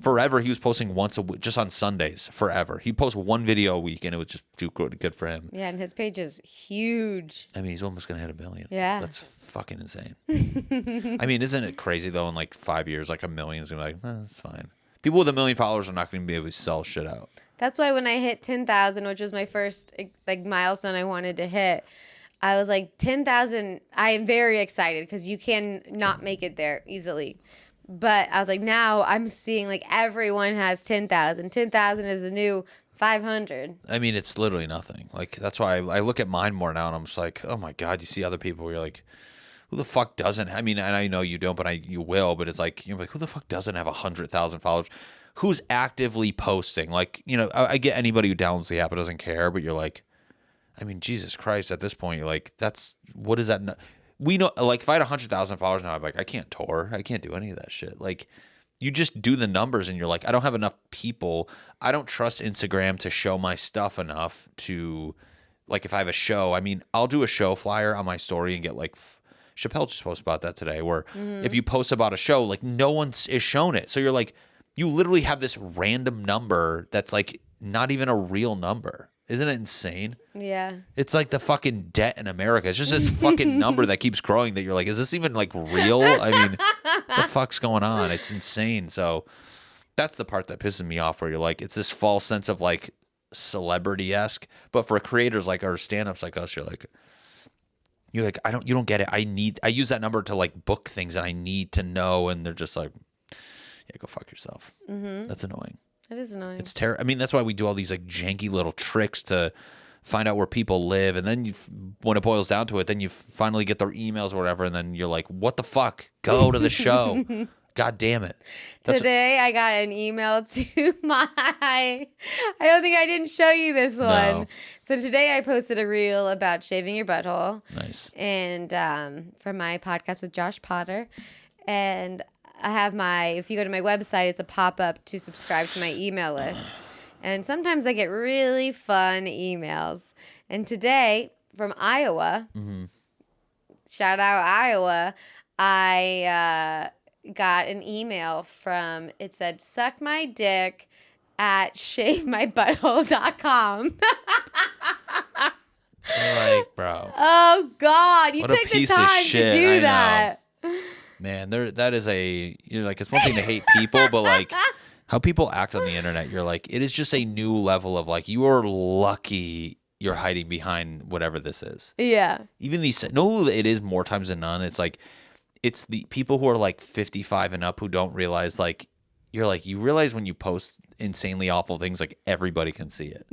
forever. He was posting once a week, just on Sundays, forever. He posts 1 video a week, and it was just too good for him. Yeah, and his page is huge. I mean, he's almost going to hit 1 million. Yeah. That's fucking insane. I mean, isn't it crazy, though, in like 5 years, like 1 million is going to be like, that's fine. People with 1 million followers are not going to be able to sell shit out. That's why when I hit 10,000, which was my first like milestone I wanted to hit, I was like, 10,000, I am very excited because you can not make it there easily. But I was like, now I'm seeing like everyone has 10,000. 10,000 is the new 500. I mean, it's literally nothing. Like, that's why I look at mine more now and I'm just like, oh my God, you see other people where you're like, who the fuck doesn't? I mean, and I know you don't, but you will. But it's like, you're like, who the fuck doesn't have 100,000 followers? Who's actively posting? Like, you know, I get anybody who downloads the app and doesn't care, but you're like, I mean, Jesus Christ, at this point, you're like, what is that? We know, like, if I had 100,000 followers now, I'm like, I can't tour. I can't do any of that shit. Like, you just do the numbers and you're like, I don't have enough people. I don't trust Instagram to show my stuff enough to, like, if I have a show, I mean, I'll do a show flyer on my story and get, like, Chappelle just posted about that today, where if you post about a show, like, no one is shown it. So you're like, you literally have this random number that's, like, not even a real number. Isn't it insane? Yeah. It's like the fucking debt in America. It's just this fucking number that keeps growing that you're like, is this even like real? I mean, the fuck's going on? It's insane. So that's the part that pisses me off, where you're like, it's this false sense of like celebrity-esque. But for creators like our stand-ups like us, you're like, you don't get it. I use that number to like book things and I need to know. And they're just like, yeah, go fuck yourself. That's annoying. It is annoying. It's terrible. I mean, that's why we do all these like janky little tricks to find out where people live, and then when it boils down to it, then you finally get their emails or whatever, and then you're like, "What the fuck? Go to the show." God damn it! Today I got an email to my. I don't think I didn't show you this one. No. So today I posted a reel about shaving your butthole. Nice. And from my podcast with Josh Potter, and I have if you go to my website, it's a pop-up to subscribe to my email list. And sometimes I get really fun emails. And today, from Iowa, shout out Iowa, I got an email from, it said, suck my dick at shavemybutthole.com. Like, bro. Oh, God. You what a took the piece of time shit. to do I that. know. Man, that is you're like, it's one thing to hate people, but like how people act on the internet, you're like, it is just a new level of like, you are lucky you're hiding behind whatever this is. Yeah. Even it is more times than none. It's like, it's the people who are like 55 and up who don't realize, like, you're like, you realize when you post insanely awful things, like everybody can see it.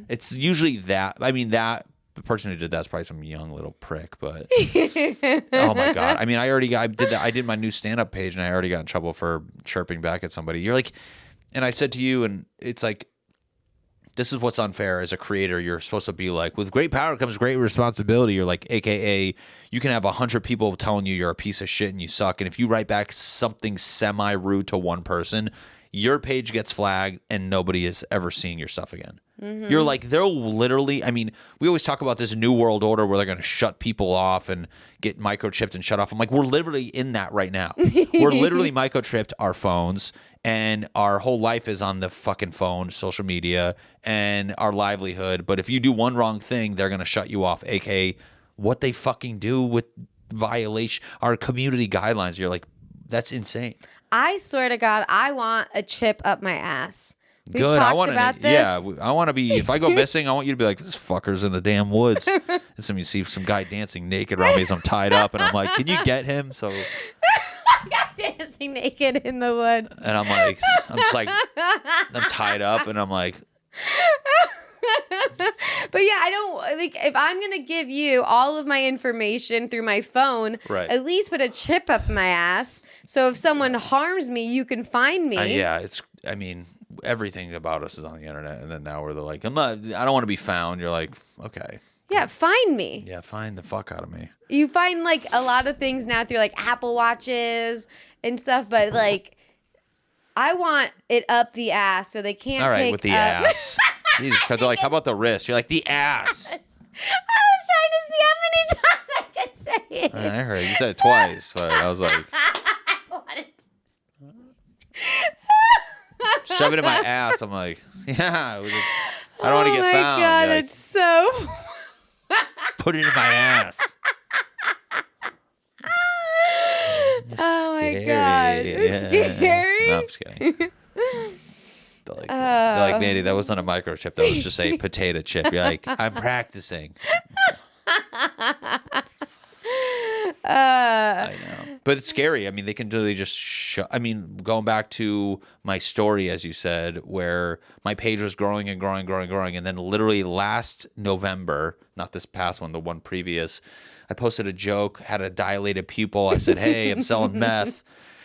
It's usually that. I mean, the person who did that's probably some young little prick, but oh my God. I mean, I did my new stand-up page and I already got in trouble for chirping back at somebody. You're like, and I said to you, and it's like, this is what's unfair as a creator. You're supposed to be like, with great power comes great responsibility. You're like, AKA, you can have 100 people telling you you're a piece of shit and you suck. And if you write back something semi-rude to one person, your page gets flagged and nobody is ever seeing your stuff again. You're like, they'll literally, I mean, we always talk about this new world order where they're going to shut people off and get microchipped and shut off. I'm like, we're literally in that right now. We're literally microchipped our phones, and our whole life is on the fucking phone, social media, and our livelihood. But if you do one wrong thing, they're going to shut you off, aka what they fucking do with violation, our community guidelines. You're like, that's insane. I swear to God, I want a chip up my ass. We've Good. talked about this. Yeah, I want to be. If I go missing, I want you to be like, this fucker's in the damn woods. And you see some guy dancing naked around me as I'm tied up, and I'm like, can you get him? So dancing naked in the wood. And I'm like, I'm just like, I'm tied up, and I'm like, But yeah, I don't like if I'm gonna give you all of my information through my phone. Right. At least put a chip up my ass, so if someone harms me, you can find me. Yeah, I mean, everything about us is on the internet, and then now we're like, I don't want to be found. You're like, okay. Yeah, find me. Yeah, find the fuck out of me. You find like a lot of things now through like Apple Watches and stuff, but like I want it up the ass so they can't All right, take with the up. ass. Jesus, because they're like, how about the wrist? You're like, the ass. I was trying to see how many times I could say it. I heard you said it twice, but I was like, I wanted to. shove it in my ass. I'm like, yeah. I don't want to get found. Oh my God, You're like, it's so. put it in my ass. Oh my Scary. God, it's scary. No, I'm just kidding. They're like, Mandy, that wasn't a microchip. That was just a potato chip. You're like, I'm practicing. I know. But it's scary. I mean, they can literally just I mean, going back to my story, as you said, where my page was growing and growing, growing, growing. And then literally last November, not this past one, the one previous, I posted a joke, had a dilated pupil. I said, hey, I'm selling meth.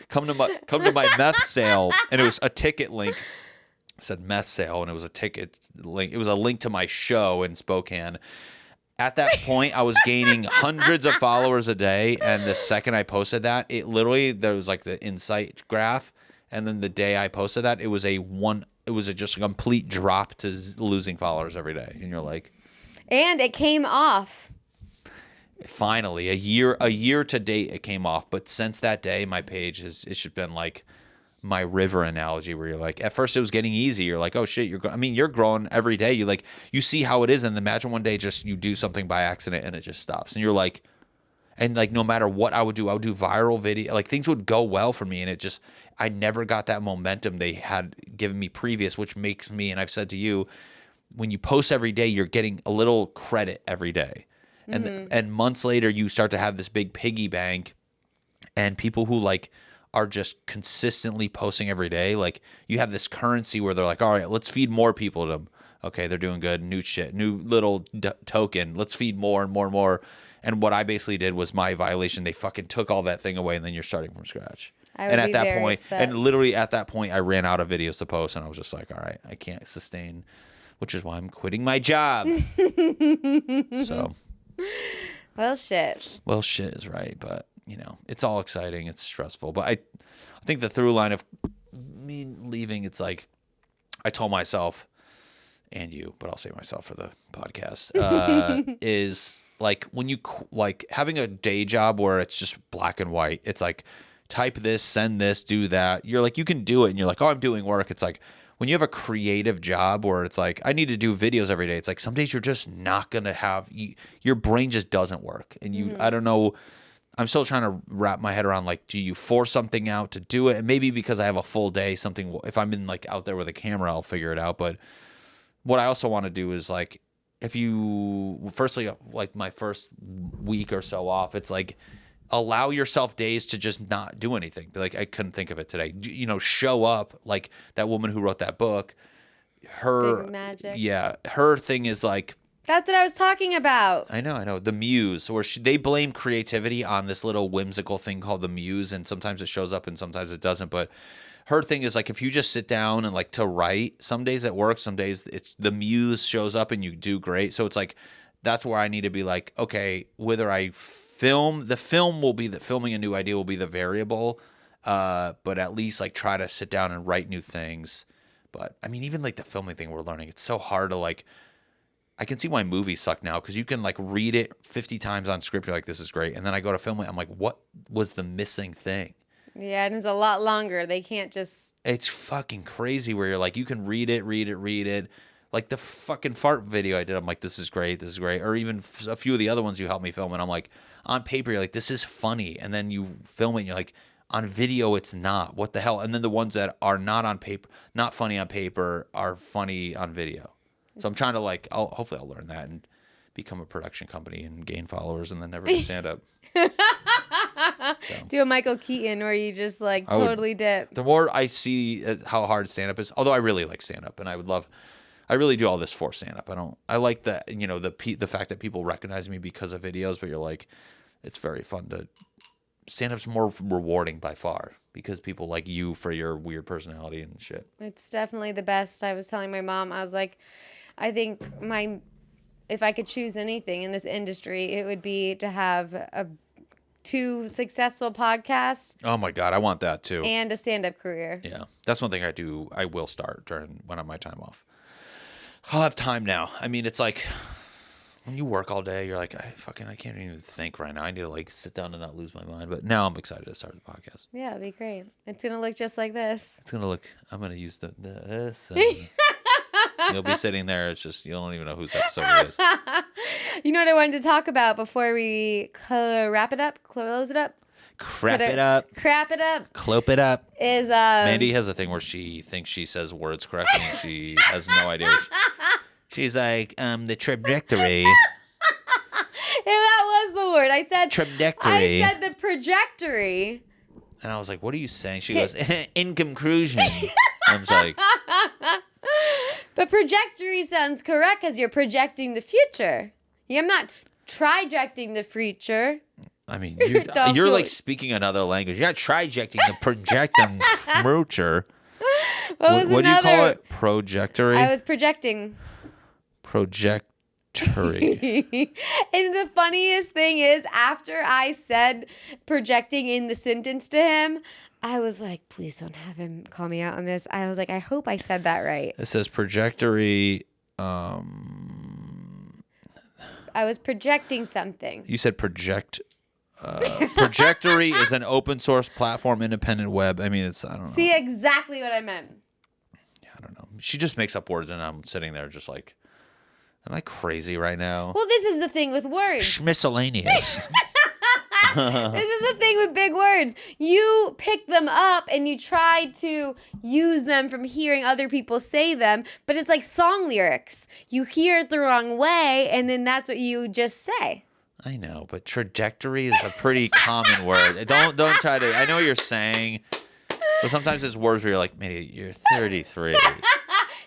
Come to my meth sale. And it was a ticket link. It said meth sale, and it was a ticket link. It was a link to my show in Spokane. At that point, I was gaining hundreds of followers a day, and the second I posted that, it literally, there was like the insight graph, and then the day I posted that, it was just a complete drop to losing followers every day, and you're like, And it came off. finally, a year to date, it came off, but since that day, my page it's just been like my river analogy, where you're like, at first it was getting easy. You're like, oh shit, you're growing every day. You see how it is, and imagine one day just you do something by accident and it just stops, and you're like, and like no matter what I would do viral video, like things would go well for me, and it just I never got that momentum they had given me previous, which makes me, and I've said to you, when you post every day, you're getting a little credit every day, and months later you start to have this big piggy bank, and people who like are just consistently posting every day, like you have this currency where they're like, all right, let's feed more people to them. Okay, they're doing good, new shit, new little token, let's feed more and more and more. And what I basically did was my violation, they fucking took all that thing away, and then you're starting from scratch. And at that point, and literally at that point, I ran out of videos to post, and I was just like, all right, I can't sustain, which is why I'm quitting my job. So Well, shit. Well, shit is right, but you know, it's all exciting. It's stressful, but I think the through line of me leaving, it's like I told myself, and you, but I'll say myself for the podcast, is like when you like having a day job where it's just black and white. It's like type this, send this, do that. You're like, you can do it, and you're like, oh, I'm doing work. It's like when you have a creative job where it's like, I need to do videos every day. It's like some days you're just not gonna have your brain just doesn't work, and I don't know. I'm still trying to wrap my head around, like, do you force something out to do it? And maybe because I have a full day, if I'm in like out there with a camera, I'll figure it out. But what I also want to do is like, firstly, like my first week or so off, it's like, allow yourself days to just not do anything. Like, I couldn't think of it today. You know, show up, like that woman who wrote that book, Big magic. Yeah. Her thing is like, that's what I was talking about. I know. The muse, where they blame creativity on this little whimsical thing called the muse, and sometimes it shows up and sometimes it doesn't. But her thing is like, if you just sit down and like to write, some days it works, some days it's the muse shows up and you do great. So it's like, that's where I need to be like, okay, whether I filming a new idea will be the variable, but at least like try to sit down and write new things. But I mean, even like the filming thing we're learning, it's so hard to like, I can see why movies suck now, because you can like read it 50 times on script. You're like, this is great. And then I go to film it. I'm like, what was the missing thing? Yeah, and it's a lot longer. They can't just. It's fucking crazy where you're like, you can read it. Like the fucking fart video I did, I'm like, this is great. Or even a few of the other ones you helped me film. And I'm like, on paper, you're like, this is funny. And then you film it and you're like, on video, it's not. What the hell? And then the ones that are not on paper, not funny on paper, are funny on video. So I'm trying to like, hopefully I'll learn that and become a production company and gain followers and then never do stand up. Do a Michael Keaton where you just like totally dip. The more I see how hard stand up is, although I really like stand up and I I really do all this for stand-up. I like that, the fact that people recognize me because of videos, but you're like, it's very fun to, stand-up's more rewarding by far because people like you for your weird personality and shit. It's definitely the best. I was telling my mom, I was like, I think if I could choose anything in this industry, it would be to have 2 successful podcasts. Oh my God, I want that too. And a stand-up career. Yeah, that's one thing I will start when I have my time off. I'll have time now. I mean, it's like when you work all day, you're like, I can't even think right now. I need to like sit down and not lose my mind. But now I'm excited to start the podcast. Yeah, it'd be great. It's gonna look just like this. I'm gonna use this. And you'll be sitting there. It's just you don't even know whose episode it is. You know what I wanted to talk about before we wrap it up, close it up. Crap it up. Clope it up. Is Mandy has a thing where she thinks she says words correctly and she has no idea. She's like, the trajectory. Yeah, that was the word. I said trajectory. I said the trajectory. And I was like, what are you saying? She goes, in conclusion. I was like, but trajectory sounds correct because you're projecting the future. Yeah, I'm not trajecting the future. I mean, you're like speaking another language. You're not trajecting the projecting future. What do you call it? Projectory? I was projecting. Projectory. And the funniest thing is, after I said projecting in the sentence to him, I was like, please don't have him call me out on this. I was like, I hope I said that right. It says projectory. I was projecting something. You said project. Projectory is an open source platform, independent web. I mean, I don't know. See, exactly what I meant. Yeah, I don't know. She just makes up words, and I'm sitting there just like, am I crazy right now? Well, this is the thing with words. Miscellaneous. This is the thing with big words. You pick them up and you try to use them from hearing other people say them, but it's like song lyrics. You hear it the wrong way, and then that's what you just say. I know, but trajectory is a pretty common word. Don't try to. I know what you're saying, but sometimes it's words where you're like, maybe you're 33.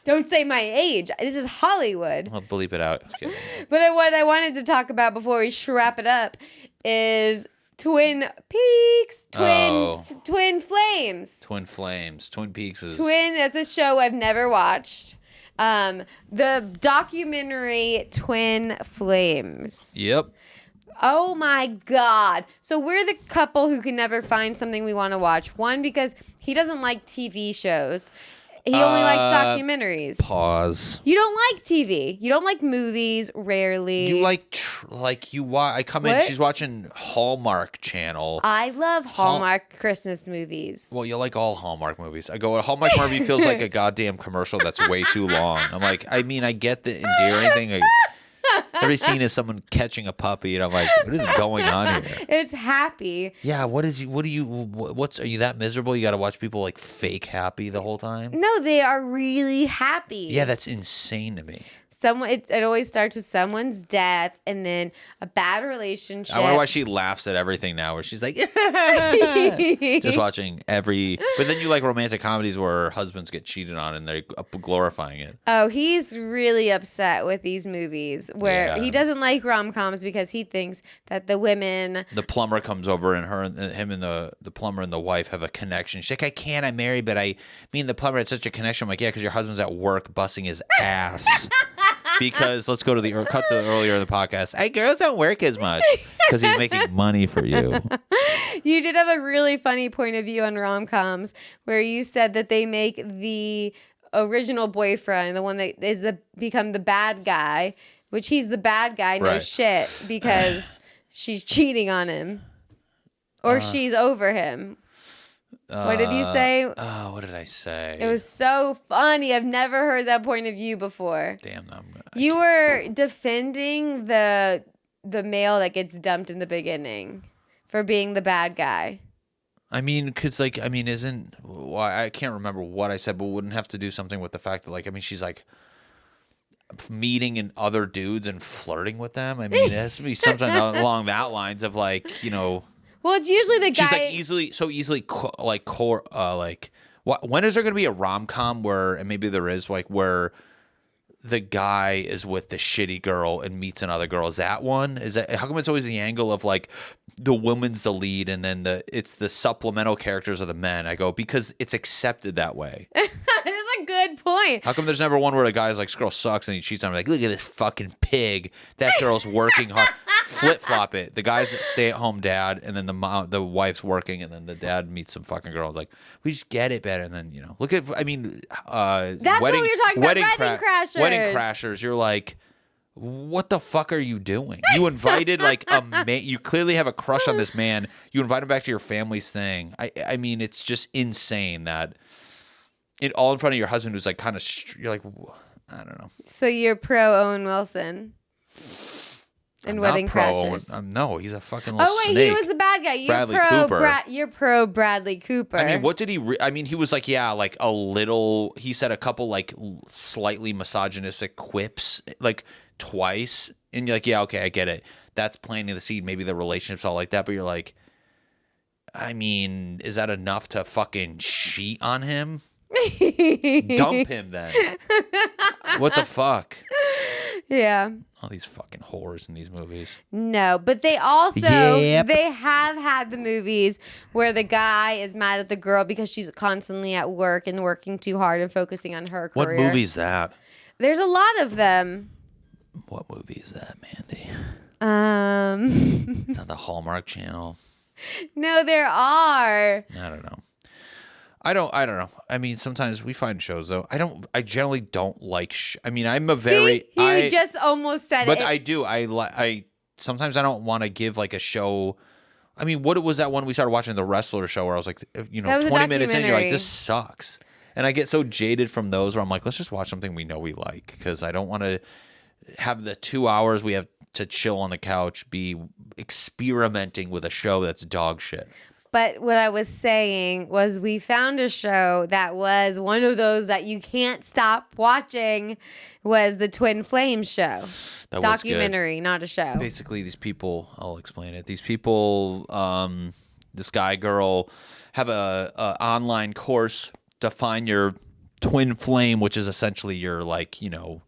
Don't say my age. This is Hollywood. I'll bleep it out. Okay. But what I wanted to talk about before we wrap it up is Twin Peaks, Twin Flames. Twin Flames. Twin Peaks is... That's a show I've never watched. The documentary Twin Flames. Yep. Oh my God. So we're the couple who can never find something we want to watch. One, because he doesn't like TV shows. He only likes documentaries. Pause. You don't like TV. You don't like movies, rarely. You like I come in, she's watching Hallmark Channel. I love Hallmark Christmas movies. Well, you like all Hallmark movies. I go, a Hallmark movie feels like a goddamn commercial that's way too long. I'm like, I mean, I get the endearing thing. Every scene is someone catching a puppy, and I'm like, what is going on here? It's happy. Yeah, are you that miserable? You got to watch people like fake happy the whole time? No, they are really happy. Yeah, that's insane to me. It always starts with someone's death and then a bad relationship. I wonder why she laughs at everything now, where she's like, just watching but then you like romantic comedies where husbands get cheated on and they're glorifying it. Oh, he's really upset with these movies where he doesn't like rom-coms because he thinks that the plumber comes over and him and the plumber and the wife have a connection. She's like, I'm married, but me and the plumber had such a connection. I'm like, yeah, because your husband's at work busting his ass. Because let's go to cut to earlier in the podcast. Hey, girls don't work as much because he's making money for you. You did have a really funny point of view on rom-coms where you said that they make the original boyfriend, the one that is become the bad guy, which he's the bad guy, no shit, because she's cheating on him or she's over him. What did you say? What did I say? It was so funny. I've never heard that point of view before. Damn, you were defending the male that gets dumped in the beginning for being the bad guy. I mean, because I can't remember what I said, but wouldn't have to do something with the fact that she's like meeting in other dudes and flirting with them. I mean, it has to be something along that lines of Well, it's usually the guy. She's like when is there going to be a rom-com where, and maybe there is, where the guy is with the shitty girl and meets another girl. Is that one? Is that how come it's always the angle of like the woman's the lead and then it's the supplemental characters of the men? I go, because it's accepted that way. It's a good point. How come there's never one where the guy's like, this girl sucks and he cheats on her? Like, look at this fucking pig. That girl's working hard. Flip flop it. The guy's stay at home dad, and then the wife's working, and then the dad meets some fucking girl. Like, we just get it better. And then look at that's what we were talking about. Wedding Crashers. Wedding Crashers. You're like, what the fuck are you doing? You invited like a man. You clearly have a crush on this man. You invite him back to your family's thing. I mean, it's just insane that it all in front of your husband who's like kind of. You're like, I don't know. So you're pro Owen Wilson. In Wedding Crashers. No, he's a fucking little snake. Snake. He was the bad guy. Bradley Cooper. You're pro Bradley Cooper. I mean, what did he... I mean, he was like, like a little... He said a couple, like, slightly misogynistic quips, like, twice. And you're like, yeah, okay, I get it. That's planting the seed. Maybe the relationship's all like that. But you're like, I mean, is that enough to fucking cheat on him? Dump him, then. What the fuck? Yeah. All these fucking whores in these movies. No, but they also they have had the movies where the guy is mad at the girl because she's constantly at work and working too hard and focusing on her career. What movie is that? There's a lot of them. What movie is that, Mandy? It's on the Hallmark Channel. No, there are. I don't know. I don't know. I mean, sometimes we find shows though. I generally don't like. I mean, I'm a very. See, you just almost said but it. But I do. I sometimes I don't want to give like a show. I mean, what was that one we started watching, the Wrestler show, where I was like, 20 minutes in, you're like, this sucks, and I get so jaded from those where I'm like, let's just watch something we know we like, because I don't want to have the 2 hours we have to chill on the couch be experimenting with a show that's dog shit. But what I was saying was we found a show that was one of those that you can't stop watching, was the Twin Flames show. That documentary, not a show. Basically, these people, I'll explain it. These people, this guy, girl, have a online course to find your twin flame, which is essentially your, like, your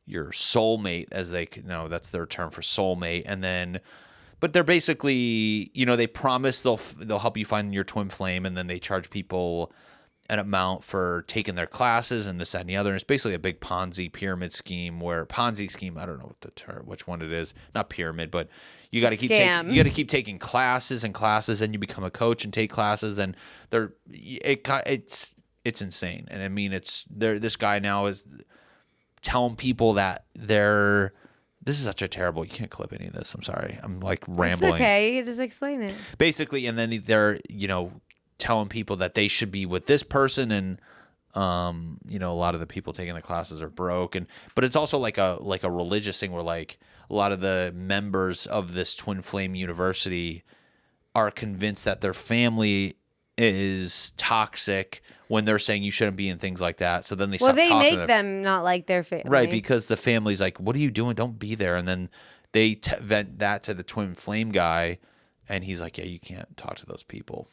soulmate, as they, that's their term for soulmate. And then... But they're basically, they promise they'll help you find your twin flame, and then they charge people an amount for taking their classes and this, that, and the other. And it's basically a big Ponzi pyramid scheme I don't know what the term, which one it is. Not pyramid, but you got to keep taking classes and classes, and you become a coach and take classes, and it's insane. And I mean, this guy now is telling people that they're. This is such a terrible... You can't clip any of this. I'm sorry. I'm like rambling. It's okay. You just explain it. Basically, and then they're, telling people that they should be with this person, and, a lot of the people taking the classes are broke. But it's also like a religious thing where, like, a lot of the members of this Twin Flame University are convinced that their family is toxic when they're saying you shouldn't be in things like that. So then they make them not like their family. Right, because the family's like, what are you doing? Don't be there. And then they vent that to the Twin Flame guy, and he's like, yeah, you can't talk to those people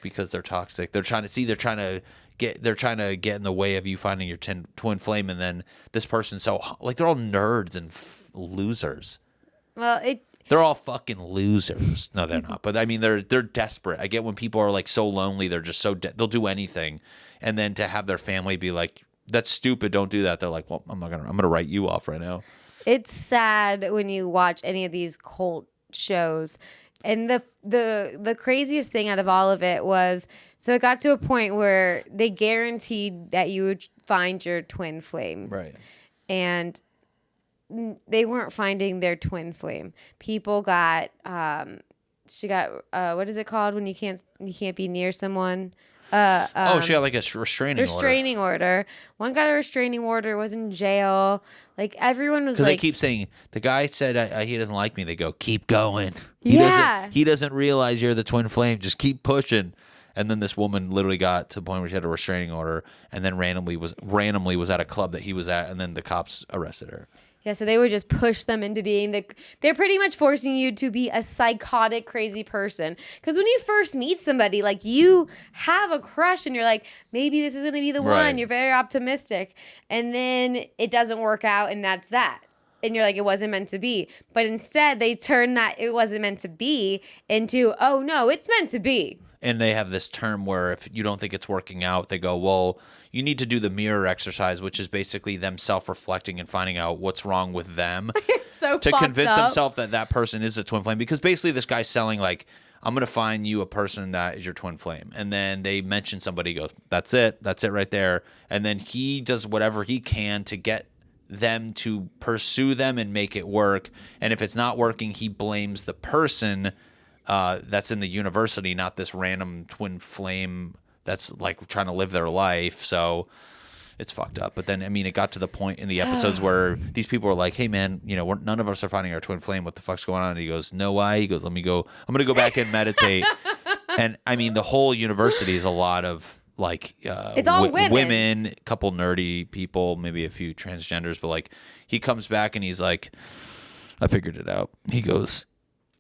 because they're toxic. They're trying to get in the way of you finding your twin flame. And then this person, so like, they're all nerds and losers. Well, they're all fucking losers. No, they're not. But I mean, they're desperate. I get when people are like so lonely, they're just so they'll do anything, and then to have their family be like, "That's stupid. Don't do that." They're like, "Well, I'm gonna write you off right now." It's sad when you watch any of these cult shows, and the craziest thing out of all of it was, so it got to a point where they guaranteed that you would find your twin flame, right? And they weren't finding their twin flame. People got she got what is it called when you can't be near someone? She got like a restraining order. One got a restraining order, was in jail. Like, everyone was like, because they keep saying, the guy said he doesn't like me. They go, keep going. He doesn't realize you're the twin flame. Just keep pushing. And then this woman literally got to the point where she had a restraining order, and then randomly was at a club that he was at, and then the cops arrested her. Yeah, so they would just push them into being they're pretty much forcing you to be a psychotic, crazy person. Because when you first meet somebody, like, you have a crush and you're like, maybe this is going to be the one. You're very optimistic. And then it doesn't work out and that's that. And you're like, it wasn't meant to be. But instead, they turn that it wasn't meant to be into, oh, no, it's meant to be. And they have this term where if you don't think it's working out, they go, well, you need to do the mirror exercise, which is basically them self-reflecting and finding out what's wrong with them So to convince up. themselves that that person is a twin flame. Because basically this guy's selling like, I'm going to find you a person that is your twin flame. And then they mention somebody, goes, that's it right there. And then he does whatever he can to get them to pursue them and make it work. And if it's not working, he blames the person that's in the university, not this random twin flame that's like trying to live their life. So it's fucked up. But then, I mean, it got to the point in the episodes where these people were like, hey man, you know, none of us are finding our twin flame. What the fuck's going on? And he goes, no, why? He goes, I'm going to go back and meditate. And I mean, the whole university is a lot of like, it's all women, a couple nerdy people, maybe a few transgenders, but like he comes back and he's like, I figured it out. He goes,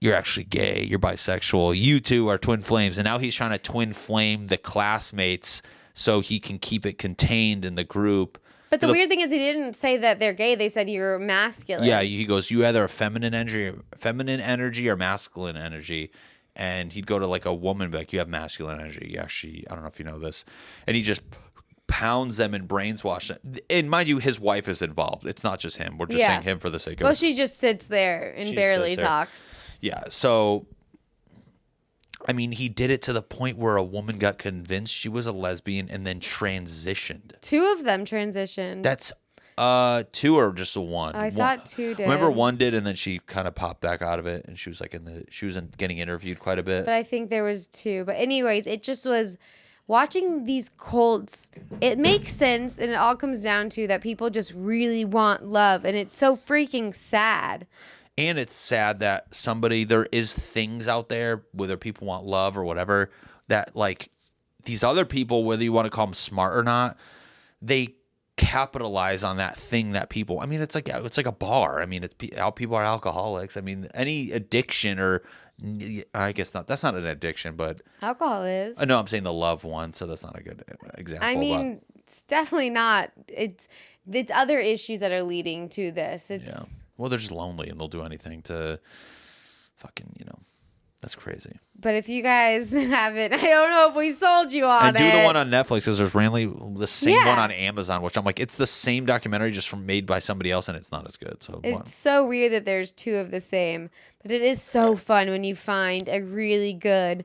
you're actually gay, you're bisexual, you two are twin flames. And now he's trying to twin flame the classmates so he can keep it contained in the group. But the weird thing is he didn't say that they're gay. They said you're masculine. Yeah, he goes, you either a feminine energy or masculine energy. And he'd go to like a woman, be like, you have masculine energy. Actually, I don't know if you know this. And he just pounds them and brainwash them. And mind you, his wife is involved. It's not just him. We're just saying him for the sake of it. Well, she just sits there and barely talks. Yeah, so, I mean, he did it to the point where a woman got convinced she was a lesbian and then transitioned. 2 of them transitioned. That's 2 or just the one? I thought 2 did. Remember one did, and then she kind of popped back out of it, and she was like getting interviewed quite a bit. But I think there was 2. But anyways, it just was watching these cults. It makes sense, and it all comes down to that people just really want love, and it's so freaking sad. And it's sad that there is things out there, whether people want love or whatever, that like these other people, whether you want to call them smart or not, they capitalize on that thing that people, I mean, it's like a bar. I mean, people are alcoholics. I mean, any addiction or I guess not, that's not an addiction, but alcohol is. No, I'm saying the love one. So that's not a good example. I mean, it's definitely not. It's other issues that are leading to this. Yeah. Well, they're just lonely and they'll do anything to fucking, that's crazy. But if you guys haven't, I don't know if we sold you on and it. And do the one on Netflix because there's randomly the same one on Amazon, which I'm like, it's the same documentary just made by somebody else and it's not as good. So it's so weird that there's 2 of the same, but it is so fun when you find a really good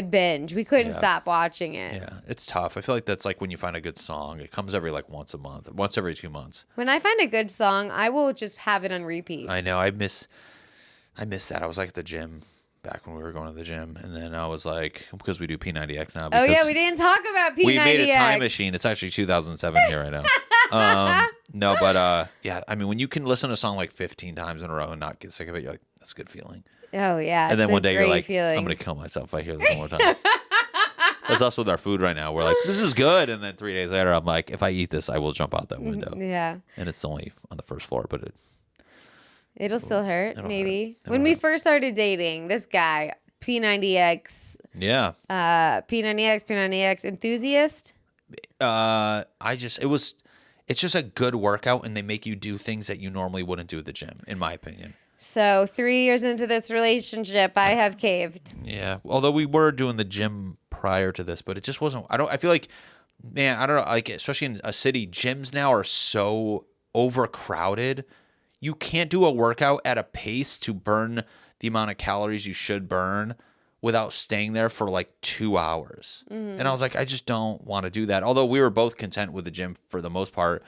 binge. We couldn't stop watching it. Yeah, it's tough. I feel like that's like when you find a good song. It comes every like once a month, once every 2 months. When I find a good song, I will just have it on repeat. I know. I miss that. I was like at the gym back when we were going to the gym, and then I was like, because we do P90X now. Oh yeah, we didn't talk about P90X. We made a time machine. It's actually 2007 here right now. No, but yeah. I mean, when you can listen to a song like 15 times in a row and not get sick of it, you're like, that's a good feeling. Oh yeah. And then one day you're like, feeling. I'm gonna kill myself if I hear this one more time. That's us with our food right now. We're like, this is good, and then 3 days later, I'm like, if I eat this, I will jump out that window. Yeah. And it's only on the first floor, but it'll still hurt. Maybe when we first started dating, this guy P90X. Yeah. P90X enthusiast. It's just a good workout, and they make you do things that you normally wouldn't do at the gym, in my opinion. So 3 years into this relationship, I have caved. Yeah. Although we were doing the gym prior to this, but it just wasn't. I feel like, man, I don't know. Like, especially in a city, gyms now are so overcrowded. You can't do a workout at a pace to burn the amount of calories you should burn without staying there for like 2 hours. Mm-hmm. And I was like, I just don't want to do that. Although we were both content with the gym for the most part.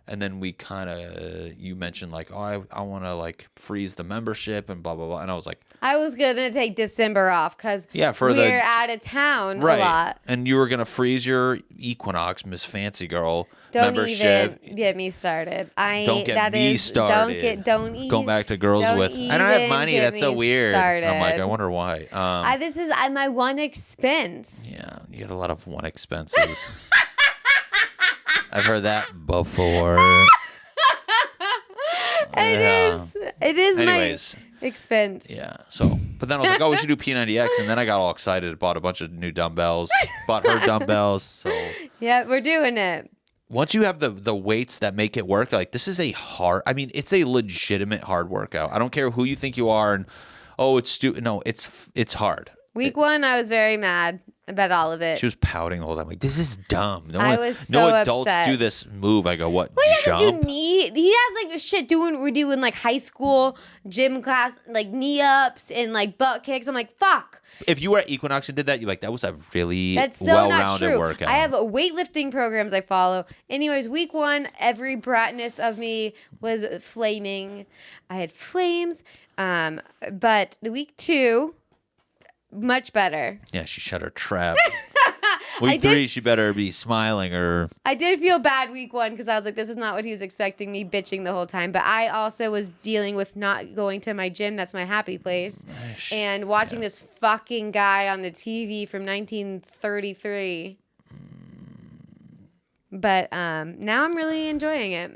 And then we kind of, you mentioned like, oh, I want to like freeze the membership and blah, blah, blah. And I was like, I was going to take December off because we're out of town a lot. And you were going to freeze your Equinox, Miss Fancy Girl membership. Don't even get me started. Don't get me started. Don't even. Going back to girls with, I don't have money. That's so weird. Started. I'm like, I wonder why. This is my one expense. Yeah, you get a lot of one expenses. I've heard that before. It is Anyways. my expense. Yeah. So, but then I was like, oh, we should do P90X, and then I got all excited, bought a bunch of new dumbbells, bought her dumbbells. So yeah, we're doing it. once you have the weights that make it work, like this is it's a legitimate hard workout. I don't care who you think you are, and it's stupid. No, it's hard. Week 1, I was very mad about all of it. She was pouting the whole time. Like, this is dumb. I was so no adults upset. do this move. I go, what? Well, he jump? doesn't do knee. He has like shit we're doing like high school gym class, like knee ups and like butt kicks. I'm like, fuck. If you were at Equinox and did that, you're like, that was a really That's so well-rounded not true. workout. I have weightlifting programs I follow. Anyways, week 1, every bratness of me was flaming. I had flames. But week 2, much better. Yeah, she shut her trap. Week 3, she better be smiling or... I did feel bad week 1 because I was like, this is not what he was expecting, me bitching the whole time. But I also was dealing with not going to my gym. That's my happy place. And watching this fucking guy on the TV from 1933. But now I'm really enjoying it.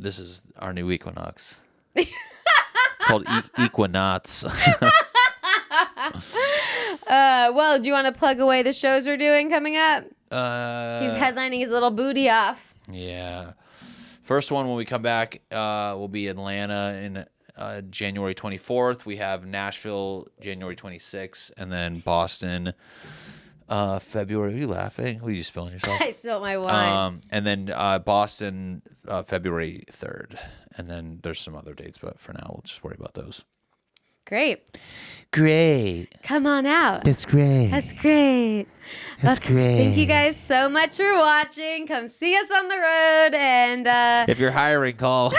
This is our new Equinox. It's called Equinox. Well, do you want to plug away the shows we're doing coming up? He's headlining his little booty off. Yeah. First one when we come back will be Atlanta in January 24th. We have Nashville January 26th, and then Boston February. Are you laughing? What are you spilling yourself? I spilled my wine. And then Boston February 3rd. And then there's some other dates, but for now we'll just worry about those. Great. Come on out. That's great. That's great. Great. Thank you guys so much for watching. Come see us on the road. And if you're hiring, call.